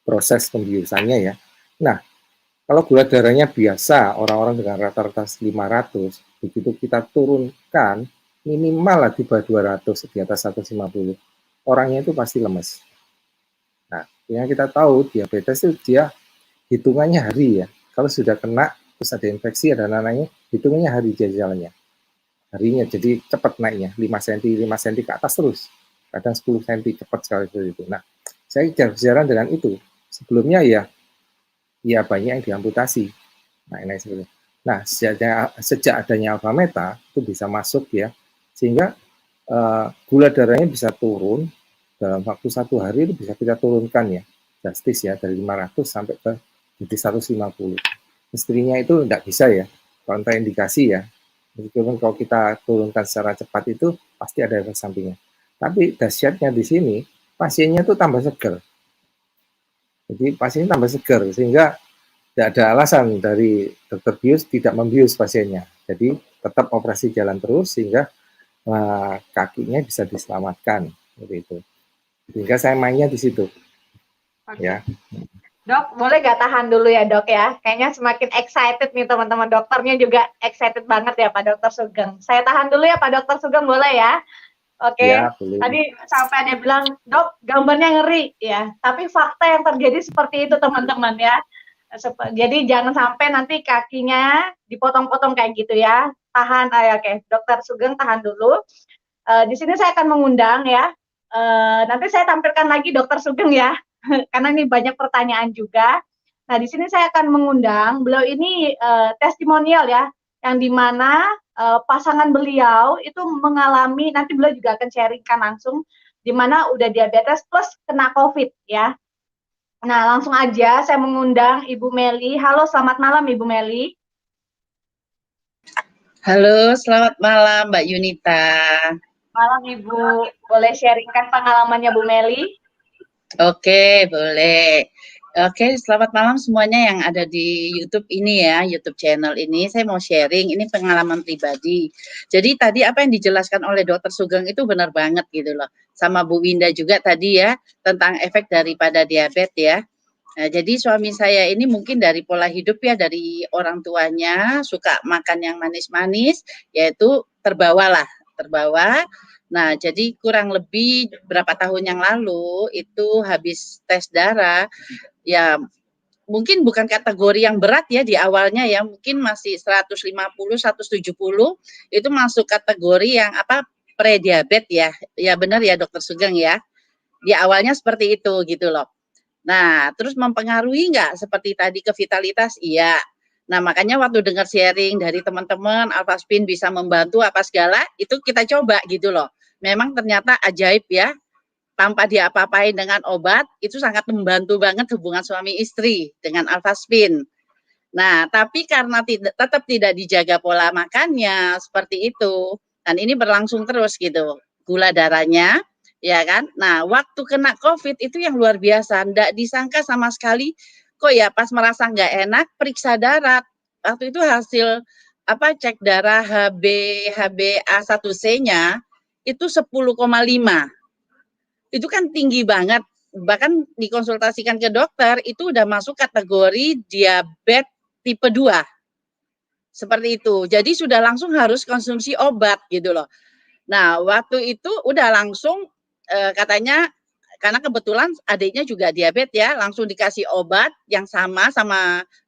proses pembiusannya ya. Nah, kalau gula darahnya biasa, orang-orang dengan rata-rata 500, begitu kita turunkan minimal lah di bawah 200, di atas 150, orangnya itu pasti lemes. Nah, yang kita tahu diabetes itu dia hitungannya hari ya. Kalau sudah kena, terus ada infeksi, ada nananya, hitungannya hari jalannya. Harinya, jadi cepat naiknya, 5 cm, 5 cm ke atas terus. Kadang 10 cm cepat sekali itu. Nah, saya jarang dengan itu. Sebelumnya ya banyak yang diamputasi. Nah, ini seperti. Nah, sejak adanya alfa meta itu bisa masuk ya, sehingga gula darahnya bisa turun dalam waktu 1 hari itu bisa kita turunkan ya, drastis ya, dari 500 sampai ke jadi 150. Mestinya itu tidak bisa ya, kontraindikasi ya. Meskipun kalau kita turunkan secara cepat itu pasti ada efek sampingnya. Tapi dahsyatnya di sini pasiennya itu tambah seger. Jadi pasiennya tambah seger sehingga tidak ada alasan dari dokter bius tidak membius pasiennya. Jadi tetap operasi jalan terus sehingga kakinya bisa diselamatkan seperti itu. Sehingga saya mainnya di situ. Oke. Ya. Dok, boleh gak tahan dulu ya dok ya? Kayaknya semakin excited nih teman-teman, dokternya juga excited banget ya Pak Dokter Sugeng. Saya tahan dulu ya Pak Dokter Sugeng, boleh ya? Oke, Ya, tadi sampai dia bilang, dok gambarnya ngeri ya, tapi fakta yang terjadi seperti itu teman-teman ya. Jadi jangan sampai nanti kakinya dipotong-potong kayak gitu ya. Tahan, oke, Dokter Sugeng tahan dulu. Di sini saya akan mengundang ya, nanti saya tampilkan lagi Dokter Sugeng ya, karena ini banyak pertanyaan juga. Nah, di sini saya akan mengundang, beliau ini testimonial ya, yang dimana pasangan beliau itu mengalami, nanti beliau juga akan sharingkan langsung, dimana udah diabetes plus kena COVID ya. Nah, langsung aja saya mengundang Ibu Meli. Halo, selamat malam Ibu Meli. Halo, selamat malam Mbak Yunita. Malam Ibu, boleh sharingkan pengalamannya Bu Meli? Oke, boleh. Oke, selamat malam semuanya yang ada di YouTube ini ya, YouTube channel ini. Saya mau sharing, ini pengalaman pribadi. Jadi tadi apa yang dijelaskan oleh Dokter Sugeng itu benar banget gitu loh. Sama Bu Winda juga tadi ya, tentang efek daripada diabetes ya. Nah, jadi suami saya ini mungkin dari pola hidup ya, dari orang tuanya suka makan yang manis-manis, yaitu terbawa. Nah, jadi kurang lebih berapa tahun yang lalu itu habis tes darah, ya mungkin bukan kategori yang berat ya di awalnya ya, mungkin masih 150, 170, itu masuk kategori yang prediabetes ya. Ya benar ya Dokter Sugeng ya. Di awalnya seperti itu gitu loh. Nah, terus mempengaruhi nggak seperti tadi ke vitalitas? Iya. Nah, makanya waktu dengar sharing dari teman-teman, Alphaspin bisa membantu apa segala, itu kita coba gitu loh. Memang ternyata ajaib ya, tanpa diapa-apain dengan obat, itu sangat membantu banget hubungan suami istri dengan Alphaspin. Nah, tapi karena tetap tidak dijaga pola makannya, seperti itu. Dan ini berlangsung terus gitu. Gula darahnya, ya kan? Nah, waktu kena COVID itu yang luar biasa. Nggak disangka sama sekali, kok ya pas merasa nggak enak, periksa darah. Waktu itu hasil cek darah HbA1c-nya itu 10,5. Itu kan tinggi banget. Bahkan dikonsultasikan ke dokter, itu udah masuk kategori diabetes tipe 2. Seperti itu. Jadi sudah langsung harus konsumsi obat gitu loh. Nah, waktu itu udah langsung katanya, karena kebetulan adiknya juga diabetes ya, langsung dikasih obat yang sama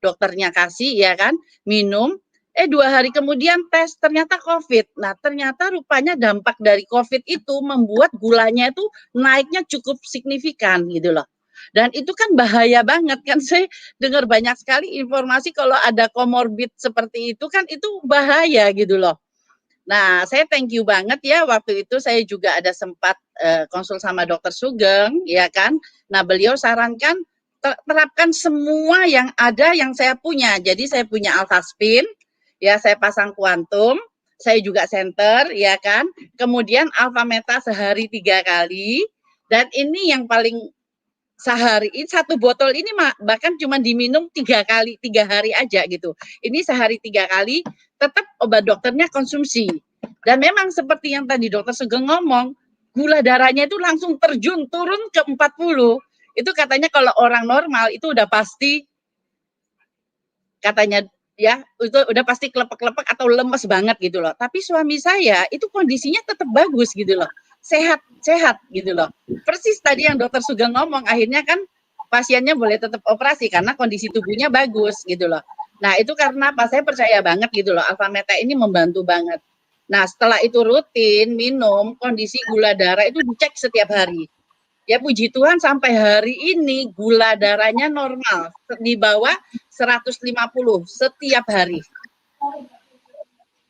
dokternya kasih ya kan, minum. 2 hari kemudian tes, ternyata COVID. Nah, ternyata rupanya dampak dari COVID itu membuat gulanya itu naiknya cukup signifikan gitu loh. Dan itu kan bahaya banget kan, saya dengar banyak sekali informasi kalau ada komorbid seperti itu kan itu bahaya gitu loh. Nah, saya thank you banget ya, waktu itu saya juga ada sempat konsul sama Dokter Sugeng, ya kan. Nah, beliau sarankan terapkan semua yang ada yang saya punya. Jadi saya punya Alphaspin, ya saya pasang Quantum, saya juga center, ya kan. Kemudian Alpha Meta sehari 3 kali, dan ini yang paling sehari ini satu botol ini bahkan cuma diminum 3 hari aja gitu. Ini sehari 3 kali, tetap obat dokternya konsumsi. Dan memang seperti yang tadi dokter Sugeng ngomong, gula darahnya itu langsung terjun turun ke 40. Itu katanya kalau orang normal itu udah pasti katanya ya itu udah pasti klepek-klepek atau lemes banget gitu loh. Tapi suami saya itu kondisinya tetap bagus gitu loh. Sehat gitu loh. Persis tadi yang dokter Sugeng ngomong, akhirnya kan pasiennya boleh tetap operasi karena kondisi tubuhnya bagus gitu loh. Nah, itu karena apa? Saya percaya banget gitu loh, Alpha Meta ini membantu banget. Nah, setelah itu rutin minum, kondisi gula darah itu dicek setiap hari. Ya puji Tuhan sampai hari ini gula darahnya normal, di bawah 150 setiap hari.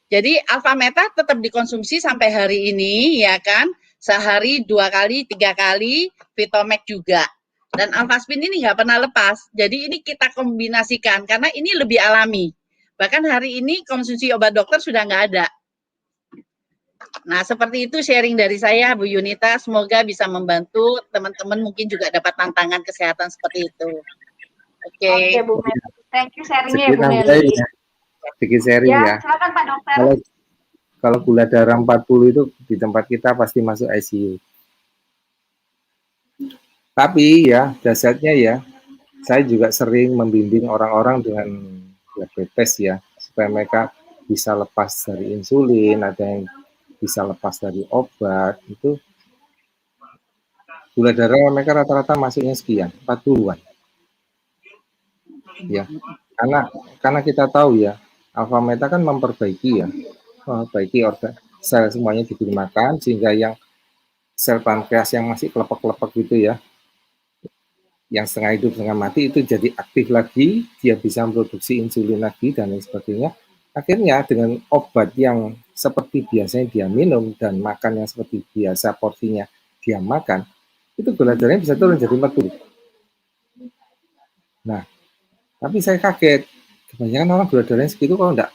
Jadi Alpha Meta tetap dikonsumsi sampai hari ini, ya kan? Sehari 2 kali, 3 kali, Vitomax juga. Dan Alphaspin ini nggak pernah lepas. Jadi ini kita kombinasikan, karena ini lebih alami. Bahkan hari ini konsumsi obat dokter sudah nggak ada. Nah, seperti itu sharing dari saya, Bu Yunita. Semoga bisa membantu teman-teman mungkin juga dapat tantangan kesehatan seperti itu. Oke. Oke, Bu Meli. Thank you sharingnya ya, Bu Meli. Sedikit sharing ya. Silakan Pak Dokter. Kalau gula darah 40 itu di tempat kita pasti masuk ICU. Tapi ya, dasarnya ya, saya juga sering membimbing orang-orang dengan diabetes ya, supaya mereka bisa lepas dari insulin, ada yang bisa lepas dari obat, itu gula darah mereka rata-rata masuknya sekian, 40-an. Ya, karena kita tahu ya, Alpha Meta kan memperbaiki organ sel semuanya diberi makan, sehingga yang sel pankreas yang masih kelepek-kelepek gitu ya, yang setengah hidup setengah mati itu jadi aktif lagi, dia bisa memproduksi insulin lagi dan lain sebagainya. Akhirnya dengan obat yang seperti biasanya dia minum dan makan yang seperti biasa porsinya dia makan, itu gula darahnya bisa turun jadi 40. Nah, tapi saya kaget, kebanyakan orang gula darahnya segitu kalau enggak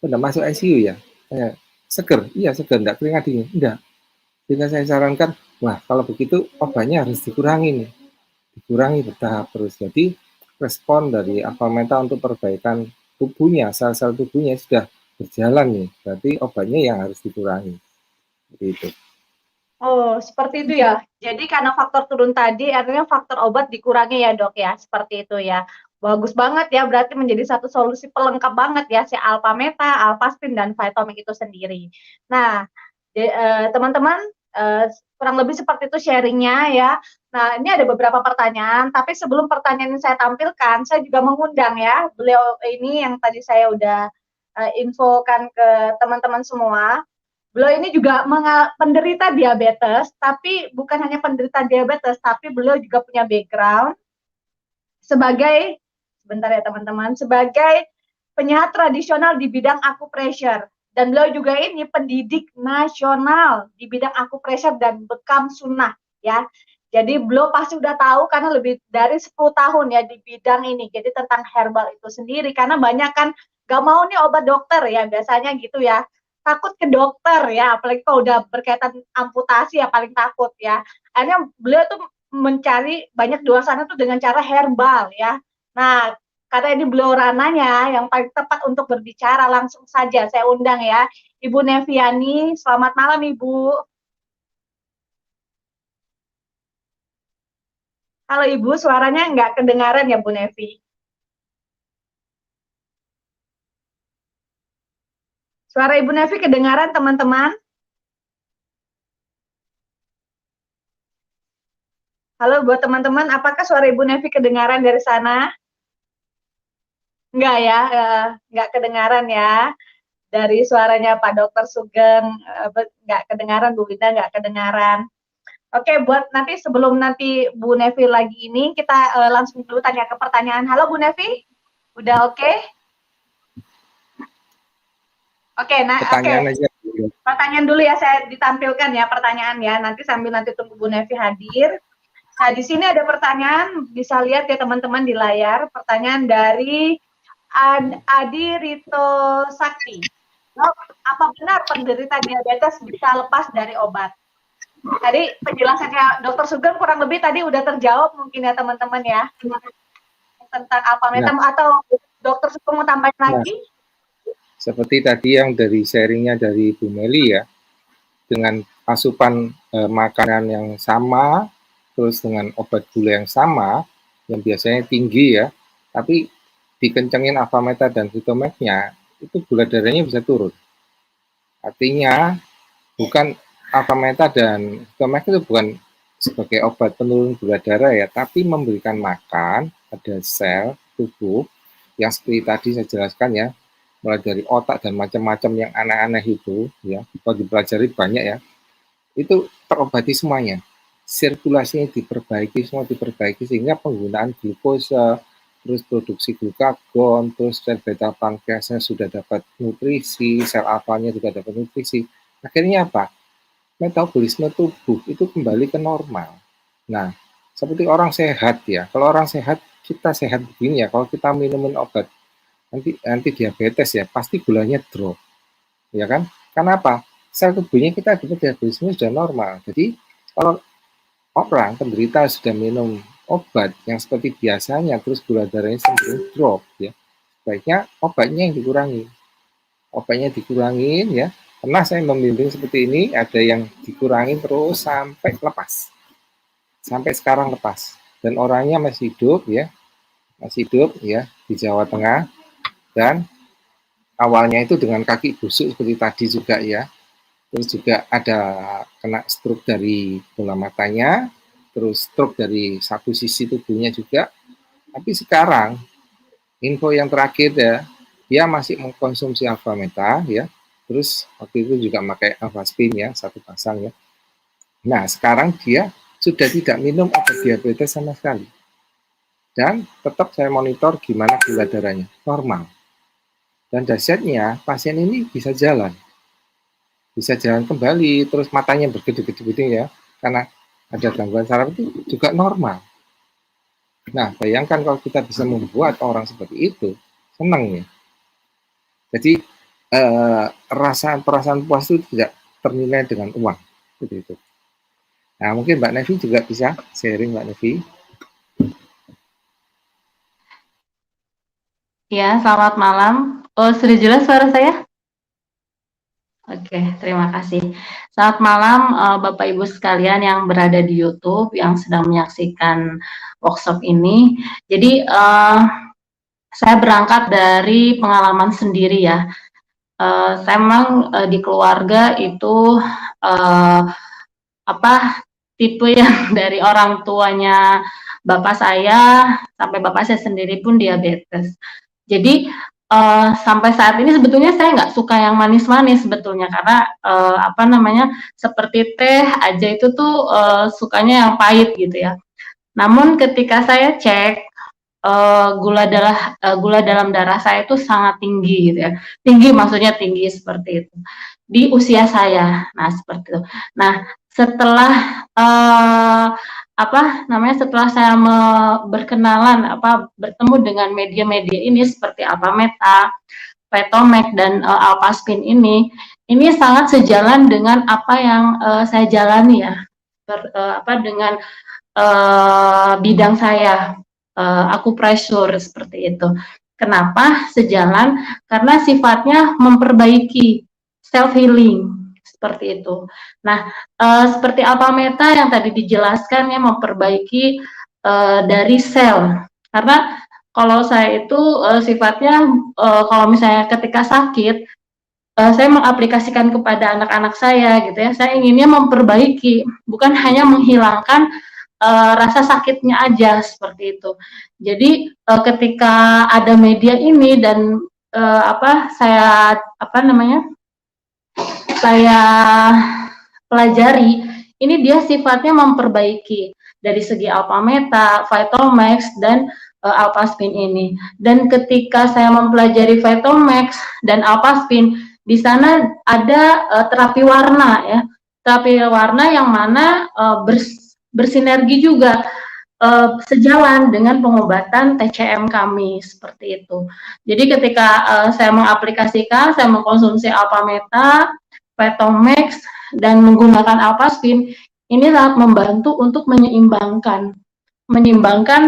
masuk ICU ya. Seger, iya seger, enggak keringat dingin, enggak. Sehingga saya sarankan, wah kalau begitu obatnya harus dikurangi bertahap terus. Jadi respon dari Alpha Meta untuk perbaikan tubuhnya, sel-sel tubuhnya sudah berjalan nih, berarti obatnya yang harus dikurangi. Seperti itu. Oh, seperti itu ya. Jadi karena faktor turun tadi, artinya faktor obat dikurangi ya dok ya, seperti itu ya. Bagus banget ya, berarti menjadi satu solusi pelengkap banget ya, si Alpha Meta, Alphaspin, dan Vitomax itu sendiri. Nah, teman-teman, kurang lebih seperti itu sharingnya ya. Nah, ini ada beberapa pertanyaan, tapi sebelum pertanyaan ini saya tampilkan, saya juga mengundang ya, beliau ini yang tadi saya udah infokan ke teman-teman semua. Beliau ini juga penderita diabetes, tapi bukan hanya penderita diabetes, tapi beliau juga punya background sebagai, sebentar ya teman-teman, sebagai penyehat tradisional di bidang acupressure. Dan beliau juga ini pendidik nasional di bidang acupressure dan bekam sunnah ya. Jadi beliau pasti udah tahu karena lebih dari 10 tahun ya di bidang ini. Jadi tentang herbal itu sendiri, karena banyak kan gak mau nih obat dokter ya, biasanya gitu ya. Takut ke dokter ya, apalagi kalau udah berkaitan amputasi ya paling takut ya. Akhirnya beliau tuh mencari banyak di luar sana tuh dengan cara herbal ya. Nah, karena ini beliau rananya yang paling tepat untuk berbicara, langsung saja saya undang ya Ibu Neviani. Selamat malam Ibu. Halo Ibu, suaranya nggak kedengaran ya Bu Nevi? Suara Ibu Nevi kedengaran teman-teman? Halo buat teman-teman, apakah suara Ibu Nevi kedengaran dari sana? Enggak ya, nggak kedengaran ya. Dari suaranya Pak Dokter Sugeng, nggak kedengaran, Bu Winda nggak kedengaran. Oke, buat nanti sebelum nanti Bu Nevi lagi ini, kita langsung dulu tanya ke pertanyaan. Halo Bu Nevi, udah oke? Oke, nah Pertanyaan aja. Pertanyaan dulu ya, saya ditampilkan ya pertanyaan ya. Nanti sambil nanti tunggu Bu Nevi hadir. Nah, di sini ada pertanyaan, bisa lihat ya teman-teman di layar. Pertanyaan dari Adi Rito Sakti. Apa benar penderita diabetes bisa lepas dari obat? Tadi penjelasannya Dokter Sugeng kurang lebih tadi udah terjawab mungkin ya teman-teman ya tentang alpha meta, atau Dokter Sugeng mau tambahin lagi? Seperti tadi yang dari sharingnya dari Bu Meli ya, dengan asupan makanan yang sama, terus dengan obat gula yang sama, yang biasanya tinggi ya, tapi dikencengin alpha meta dan Vitomax-nya, itu gula darahnya bisa turun. Artinya bukan alpha meta dan Vitomax itu bukan sebagai obat penurun gula darah ya, tapi memberikan makan pada sel tubuh yang seperti tadi saya jelaskan ya, mulai dari otak dan macam-macam yang aneh-aneh itu ya, kalau dipelajari banyak ya, itu terobati semuanya, sirkulasinya diperbaiki, semua diperbaiki sehingga penggunaan glukosa, terus produksi glukagon, terus sel beta pankreasnya sudah dapat nutrisi, sel alfanya juga dapat nutrisi. Akhirnya apa? Metabolisme tubuh itu kembali ke normal. Nah, seperti orang sehat ya. Kalau orang sehat, kita sehat begini ya. Kalau kita minumin obat nanti diabetes ya, pasti gulanya drop. Ya kan? Karena apa? Sel tubuhnya kita di metabolisme sudah normal. Jadi, kalau orang penderita sudah minum obat yang seperti biasanya, terus gula darahnya cenderung drop ya, sebaiknya obatnya yang dikurangi. Obatnya dikurangin ya. Pernah saya membimbing seperti ini, ada yang dikurangin terus sampai lepas. Sampai sekarang lepas. Dan orangnya masih hidup ya. Masih hidup ya di Jawa Tengah. Dan awalnya itu dengan kaki busuk seperti tadi juga ya. Terus juga ada kena stroke dari bola matanya, terus stroke dari satu sisi tubuhnya juga. Tapi sekarang info yang terakhir ya, dia masih mengkonsumsi alpha meta ya. Terus waktu itu juga pakai Avastin ya, satu pasang ya. Nah, sekarang dia sudah tidak minum obat diabetes sama sekali. Dan tetap saya monitor gimana gula darahnya, normal. Dan dahsyatnya, pasien ini bisa jalan kembali, terus matanya berkedip-kedip ya, karena ada gangguan saraf itu juga normal. Nah, bayangkan kalau kita bisa membuat orang seperti itu, senang ya. Jadi, perasaan puas itu tidak ternilai dengan uang. Seperti itu. Nah, mungkin Mbak Nevi juga bisa sharing, Mbak Nevi. Ya, selamat malam. Oh, sudah jelas suara saya? Oke, terima kasih. Selamat malam Bapak Ibu sekalian yang berada di YouTube, yang sedang menyaksikan workshop ini. Jadi, saya berangkat dari pengalaman sendiri ya. Saya memang di keluarga itu tipe yang dari orang tuanya bapak saya sampai bapak saya sendiri pun diabetes. Jadi sampai saat ini sebetulnya saya nggak suka yang manis-manis sebetulnya, karena seperti teh aja itu tuh sukanya yang pahit gitu ya. Namun ketika saya cek gula dalam darah saya itu sangat tinggi gitu ya. Tinggi maksudnya tinggi seperti itu di usia saya. Nah, seperti itu. Nah, setelah setelah saya berkenalan bertemu dengan media-media ini seperti alpha meta, Vitomax dan Alphaspin ini sangat sejalan dengan apa yang saya jalani ya. Dengan bidang saya, akupressur seperti itu. Kenapa sejalan? Karena sifatnya memperbaiki self healing seperti itu. Nah, seperti alpha meta yang tadi dijelaskan ya, memperbaiki dari sel. Karena kalau saya itu sifatnya kalau misalnya ketika sakit, saya mengaplikasikan kepada anak-anak saya gitu ya. Saya inginnya memperbaiki, bukan hanya menghilangkan rasa sakitnya aja seperti itu. Jadi ketika ada media ini dan saya pelajari, ini dia sifatnya memperbaiki dari segi alpha meta, Vitomax dan Alphaspin ini. Dan ketika saya mempelajari Vitomax dan Alphaspin, di sana ada terapi warna ya. Terapi warna yang mana bersinergi juga sejalan dengan pengobatan TCM kami seperti itu. Jadi ketika saya mengaplikasikan, saya mengkonsumsi alpha meta, Vitomax dan menggunakan Alphaspin, ini sangat membantu untuk menyeimbangkan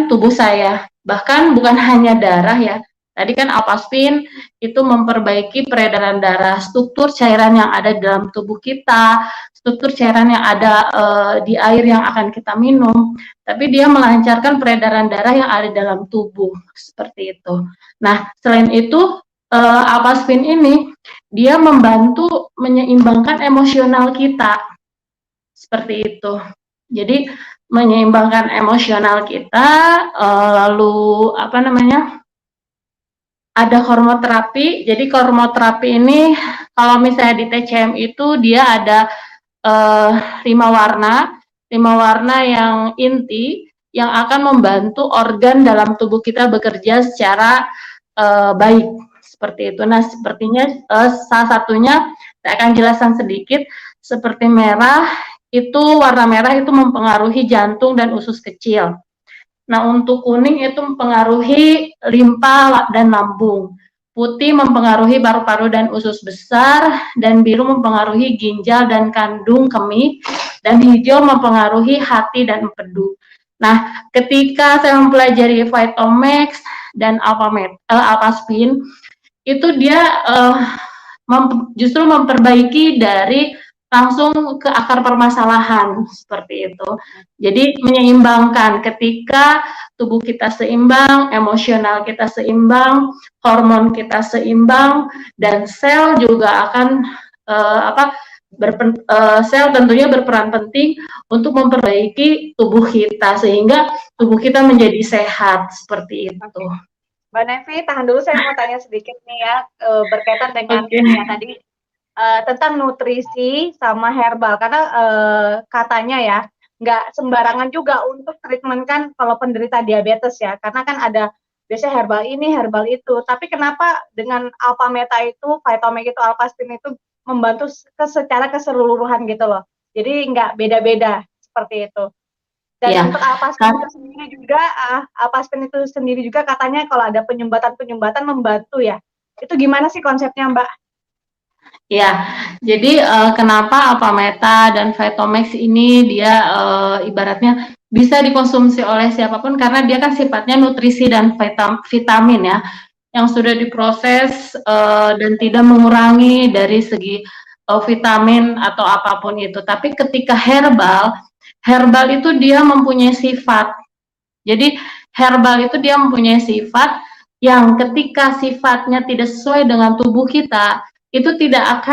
tubuh saya. Bahkan bukan hanya darah ya. Tadi kan Alpaspin itu memperbaiki peredaran darah, struktur cairan yang ada dalam tubuh kita, struktur cairan yang ada di air yang akan kita minum, tapi dia melancarkan peredaran darah yang ada dalam tubuh, seperti itu. Nah, selain itu, Alpaspin ini, dia membantu menyeimbangkan emosional kita, seperti itu. Jadi, menyeimbangkan emosional kita, lalu, apa namanya, ada hormoterapi. Jadi hormoterapi ini kalau misalnya di TCM itu dia ada 5 warna yang inti yang akan membantu organ dalam tubuh kita bekerja secara baik, seperti itu. Nah, sepertinya salah satunya saya akan jelaskan sedikit. Seperti merah, itu warna merah itu mempengaruhi jantung dan usus kecil. Nah, untuk kuning itu mempengaruhi limpa dan lambung. Putih mempengaruhi paru-paru dan usus besar, dan biru mempengaruhi ginjal dan kandung kemih, dan hijau mempengaruhi hati dan empedu. Nah, ketika saya mempelajari Vitomax dan Alpaspin, itu dia justru memperbaiki dari langsung ke akar permasalahan, seperti itu. Jadi menyeimbangkan, ketika tubuh kita seimbang, emosional kita seimbang, hormon kita seimbang, dan sel juga akan sel tentunya berperan penting untuk memperbaiki tubuh kita sehingga tubuh kita menjadi sehat, seperti itu. Mbak Nevi, tahan dulu, saya mau tanya sedikit nih ya, berkaitan dengan yang tadi tentang nutrisi sama herbal, karena katanya ya nggak sembarangan juga untuk treatment kan kalau penderita diabetes ya, karena kan ada biasanya herbal ini, herbal itu, tapi kenapa dengan Alpameta itu, Vitomax itu, Alpaspin itu membantu secara keseluruhan gitu loh, jadi nggak beda-beda seperti itu. Dan untuk Alpaspin itu sendiri juga, Alpaspin itu sendiri juga katanya kalau ada penyumbatan membantu ya, itu gimana sih konsepnya Mbak? Ya, jadi kenapa Alpameta dan Vitomax ini dia ibaratnya bisa dikonsumsi oleh siapapun karena dia kan sifatnya nutrisi dan vitamin ya, yang sudah diproses dan tidak mengurangi dari segi vitamin atau apapun itu. Tapi ketika herbal itu dia mempunyai sifat. Jadi herbal itu dia mempunyai sifat yang ketika sifatnya tidak sesuai dengan tubuh kita, itu tidak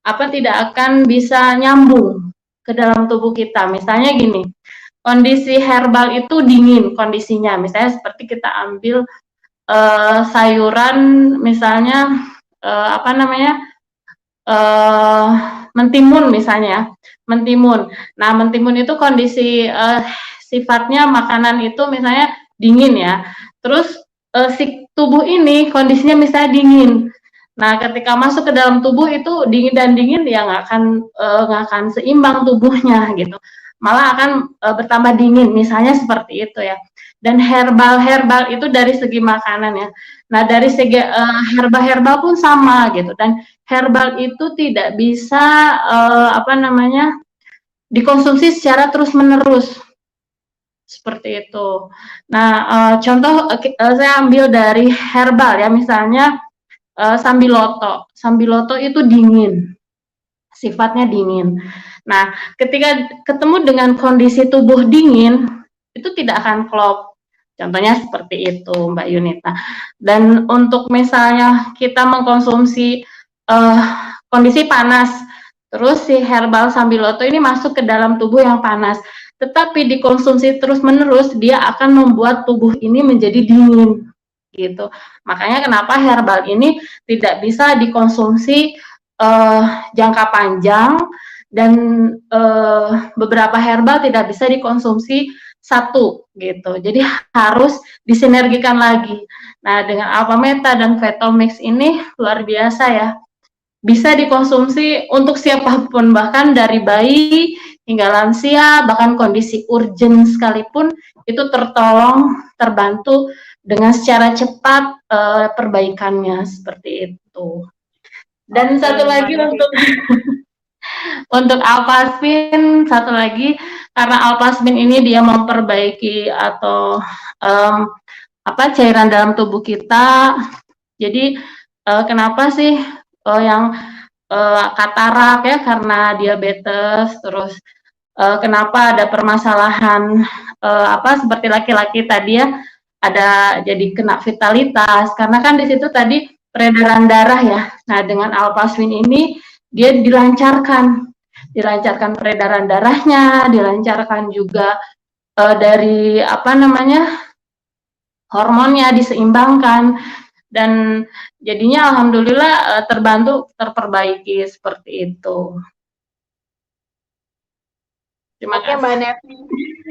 akan bisa nyambung ke dalam tubuh kita. Misalnya gini, kondisi herbal itu dingin kondisinya, misalnya seperti kita ambil sayuran, misalnya mentimun misalnya, mentimun. Nah, mentimun itu kondisi sifatnya makanan itu misalnya dingin ya. Terus si tubuh ini kondisinya misalnya dingin. Nah, ketika masuk ke dalam tubuh itu dingin dan dingin ya nggak akan seimbang tubuhnya gitu. Malah akan bertambah dingin, misalnya seperti itu ya. Dan herbal itu dari segi makanan ya. Nah, dari segi herbal pun sama gitu. Dan herbal itu tidak bisa dikonsumsi secara terus-menerus. Seperti itu. Nah, contoh saya ambil dari herbal ya, misalnya sambiloto. Sambiloto itu dingin, sifatnya dingin. Nah, ketika ketemu dengan kondisi tubuh dingin, itu tidak akan klop. Contohnya seperti itu, Mbak Yunita. Dan untuk misalnya kita mengkonsumsi kondisi panas, terus si herbal sambiloto ini masuk ke dalam tubuh yang panas, tetapi dikonsumsi terus-menerus, dia akan membuat tubuh ini menjadi dingin. Gitu. Makanya kenapa herbal ini tidak bisa dikonsumsi jangka panjang, dan beberapa herbal tidak bisa dikonsumsi satu gitu. Jadi harus disinergikan lagi. Nah, dengan Alpameta dan Vitomax ini luar biasa ya. Bisa dikonsumsi untuk siapapun, bahkan dari bayi hingga lansia, bahkan kondisi urgent sekalipun itu terbantu dengan secara cepat perbaikannya, seperti itu. Dan satu lagi Untuk alpaspin satu lagi, karena alpaspin ini dia memperbaiki atau cairan dalam tubuh kita. Jadi kenapa sih yang katarak ya karena diabetes, terus kenapa ada permasalahan seperti laki-laki tadi ya, ada jadi kena vitalitas karena kan di situ tadi peredaran darah ya. Nah, dengan alpaspin ini dia dilancarkan peredaran darahnya, dilancarkan juga dari hormonnya diseimbangkan, dan jadinya alhamdulillah terperbaiki seperti itu. Terima kasih Mbak Nevi,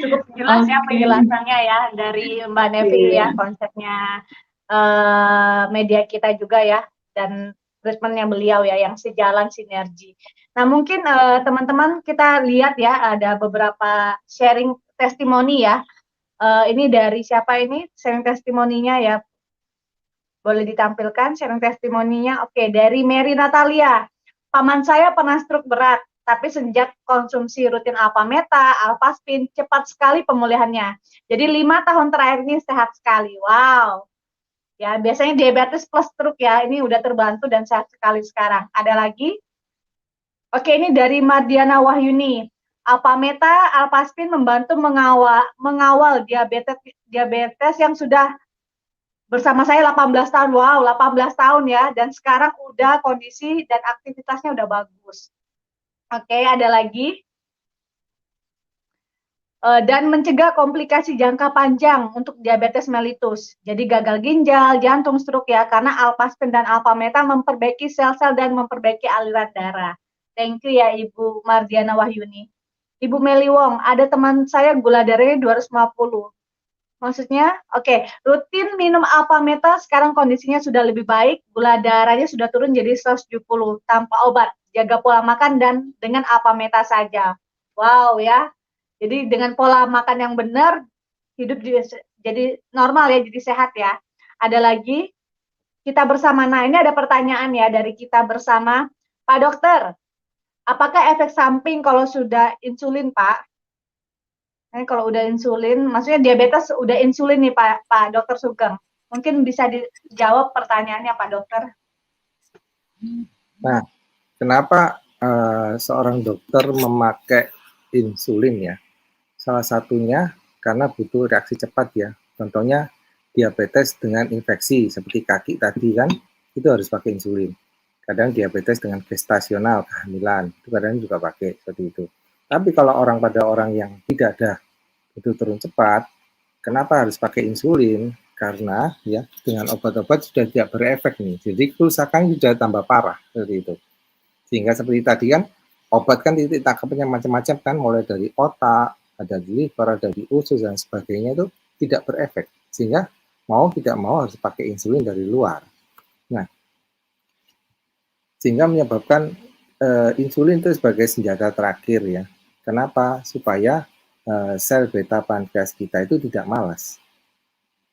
cukup jelas ya penjelasannya ya dari Mbak Nevi ya, konsepnya media kita juga ya, dan treatmentnya beliau ya yang sejalan sinergi. Nah mungkin teman-teman kita lihat ya ada beberapa sharing testimoni ya. Ini dari siapa ini sharing testimoninya ya? Boleh ditampilkan sharing testimoninya? Oke, dari Mary Natalia. Paman saya pernah stroke berat, tapi sejak konsumsi rutin Alpameta, Alpaspin, cepat sekali pemulihannya. Jadi 5 tahun terakhir ini sehat sekali. Wow. Ya, biasanya diabetes plus stroke ya, ini udah terbantu dan sehat sekali sekarang. Ada lagi? Oke, ini dari Mardiana Wahyuni. Alpameta, Alpaspin membantu mengawal diabetes yang sudah bersama saya 18 tahun. Wow, 18 tahun ya, dan sekarang udah kondisi dan aktivitasnya udah bagus. Oke, ada lagi. Dan mencegah komplikasi jangka panjang untuk diabetes mellitus. Jadi gagal ginjal, jantung, stroke ya, karena Alpaspin dan Alpameta memperbaiki sel-sel dan memperbaiki aliran darah. Thank you ya Ibu Mardiana Wahyuni. Ibu Meli Wong, ada teman saya gula darahnya 250. Maksudnya, oke, rutin minum Alpameta, sekarang kondisinya sudah lebih baik, gula darahnya sudah turun jadi 170 tanpa obat, jaga pola makan dan dengan Alpameta saja. Wow ya. Jadi dengan pola makan yang benar, hidup jadi normal ya, jadi sehat ya. Ada lagi, kita bersama. Nah, ini ada pertanyaan ya dari kita bersama. Pak Dokter, apakah efek samping kalau sudah insulin, Pak? Nah, kalau udah insulin, maksudnya diabetes udah insulin nih, Pak Dokter Sugeng. Mungkin bisa dijawab pertanyaannya, Pak Dokter. Nah, kenapa seorang dokter memakai insulin ya? Salah satunya karena butuh reaksi cepat ya. Contohnya diabetes dengan infeksi seperti kaki tadi kan, itu harus pakai insulin. Kadang diabetes dengan gestasional, kehamilan, itu kadang juga pakai seperti itu. Tapi kalau pada orang yang tidak ada itu turun cepat, kenapa harus pakai insulin? Karena ya dengan obat-obat sudah tidak berefek nih. Jadi kerusakan sudah tambah parah seperti itu. Sehingga seperti tadi kan, obat kan titik tangkapnya macam-macam kan, mulai dari otak, ada di liver, ada di usus dan sebagainya, itu tidak berefek, sehingga mau tidak mau harus pakai insulin dari luar. Nah, sehingga menyebabkan insulin itu sebagai senjata terakhir ya. Kenapa? Supaya sel beta pankreas kita itu tidak malas.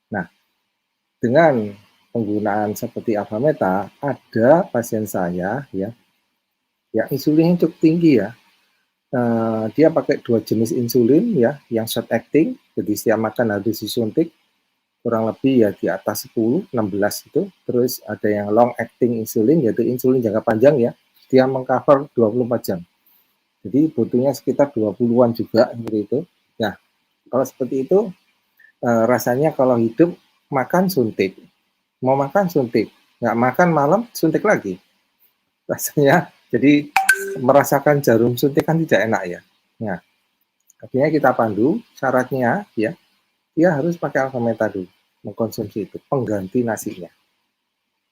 Nah, dengan penggunaan seperti Alpameta, ada pasien saya ya insulinnya cukup tinggi ya. Dia pakai 2 jenis insulin ya, yang short acting, jadi setiap makan harus disuntik, kurang lebih ya di atas 10, 16 itu. Terus ada yang long acting insulin, yaitu insulin jangka panjang ya, dia mengcover 24 jam. Jadi butuhnya sekitar 20-an juga seperti itu. Nah, kalau seperti itu, rasanya kalau hidup makan suntik, mau makan suntik, nggak makan malam suntik lagi. Rasanya jadi merasakan jarum suntik kan tidak enak ya. Nah, akhirnya kita pandu syaratnya ya, dia harus pakai Alpameta dulu, mengkonsumsi itu, pengganti nasinya.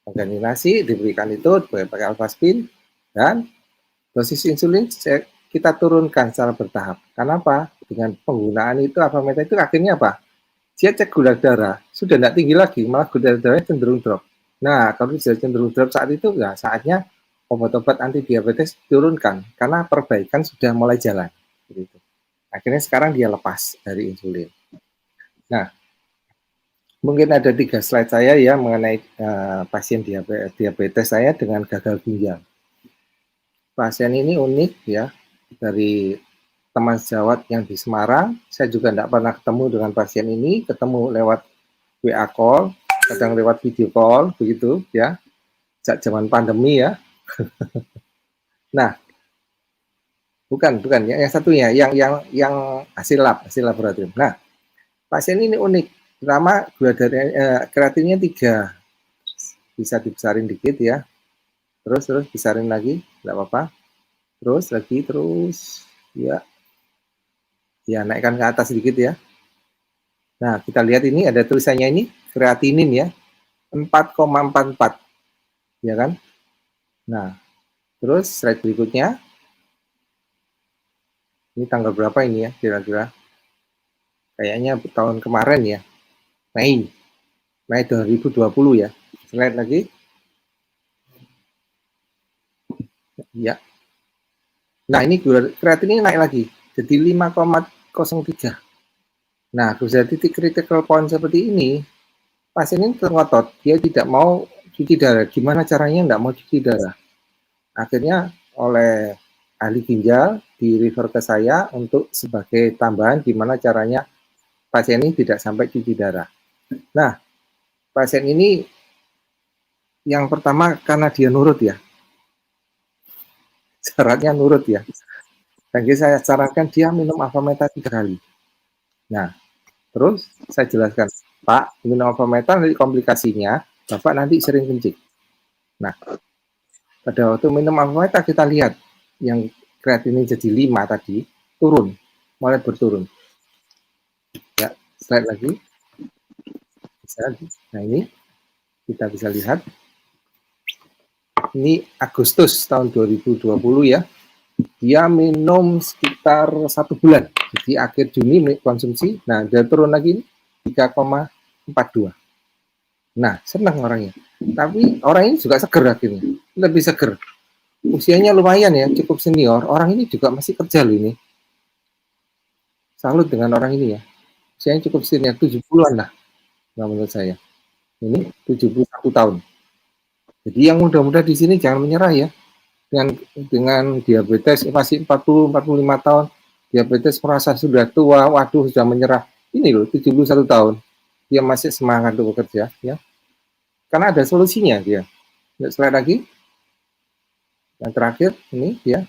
Pengganti nasi diberikan itu, pakai Alpaspin, dan dosis insulin kita turunkan secara bertahap. Kenapa? Dengan penggunaan itu Alpameta itu akhirnya apa? Dia cek gula darah, sudah tidak tinggi lagi, malah gula darahnya cenderung drop. Nah, kalau sudah cenderung drop saat itu, ya saatnya obat-obat anti diabetes turunkan karena perbaikan sudah mulai jalan. Gitu. Akhirnya sekarang dia lepas dari insulin. Nah, mungkin ada 3 slide saya ya mengenai pasien diabetes saya dengan gagal ginjal. Pasien ini unik ya, dari teman sejawat yang di Semarang. Saya juga tidak pernah ketemu dengan pasien ini, ketemu lewat WA call, kadang lewat video call, begitu ya, sejak zaman pandemi ya. Nah, bukan ya, yang satunya, yang hasil laboratorium. Nah, pasien ini unik. Pertama, gula darah kreatinnya 3, bisa dibesarin dikit ya. Terus besarin lagi, tidak apa-apa. Terus lagi, ya. Ya, naikkan ke atas sedikit ya. Nah, kita lihat ini ada tulisannya ini, kreatinin ya, 4,44. Ya kan? Nah, terus slide berikutnya. Ini tanggal berapa ini ya, kira-kira? Kayaknya tahun kemarin ya. Mei 2020 ya. Slide lagi. Ya. Nah, ini kreatinnya naik lagi. Jadi 5,03. Nah, gejala titik critical point seperti ini, pasien ini ngotot, dia tidak mau cuci darah. Gimana caranya tidak mau cuci darah? Akhirnya oleh ahli ginjal di refer ke saya untuk sebagai tambahan gimana caranya pasien ini tidak sampai cuci darah. Nah, pasien ini yang pertama karena dia nurut ya. Syaratnya nurut ya. Jadi saya sarankan dia minum Avameta 3 kali. Nah, terus saya jelaskan, Pak, minum Avameta nanti komplikasinya, Bapak nanti sering kencing. Nah, pada waktu minum Avameta kita lihat yang kreatinin jadi 5 tadi, turun, mulai berturun. Ya, slide lagi. Nah, ini kita bisa lihat. Ini Agustus tahun 2020 ya. Dia minum sekitar 1 bulan. Jadi akhir Juni konsumsi. Nah, dia turun lagi 3,42. Nah, senang orangnya. Tapi orang ini juga seger akhirnya. Lebih seger. Usianya lumayan ya, cukup senior. Orang ini juga masih kerja loh ini. Salut dengan orang ini ya. Usianya cukup senior, 70-an lah. Nah, menurut saya. Ini 71 tahun. Jadi yang muda-muda di sini jangan menyerah ya. Dengan diabetes masih 40-45 tahun, diabetes merasa sudah tua, waduh sudah menyerah. Ini loh 71 tahun, dia masih semangat untuk bekerja ya. Karena ada solusinya dia. Slide lagi. Yang terakhir ini ya.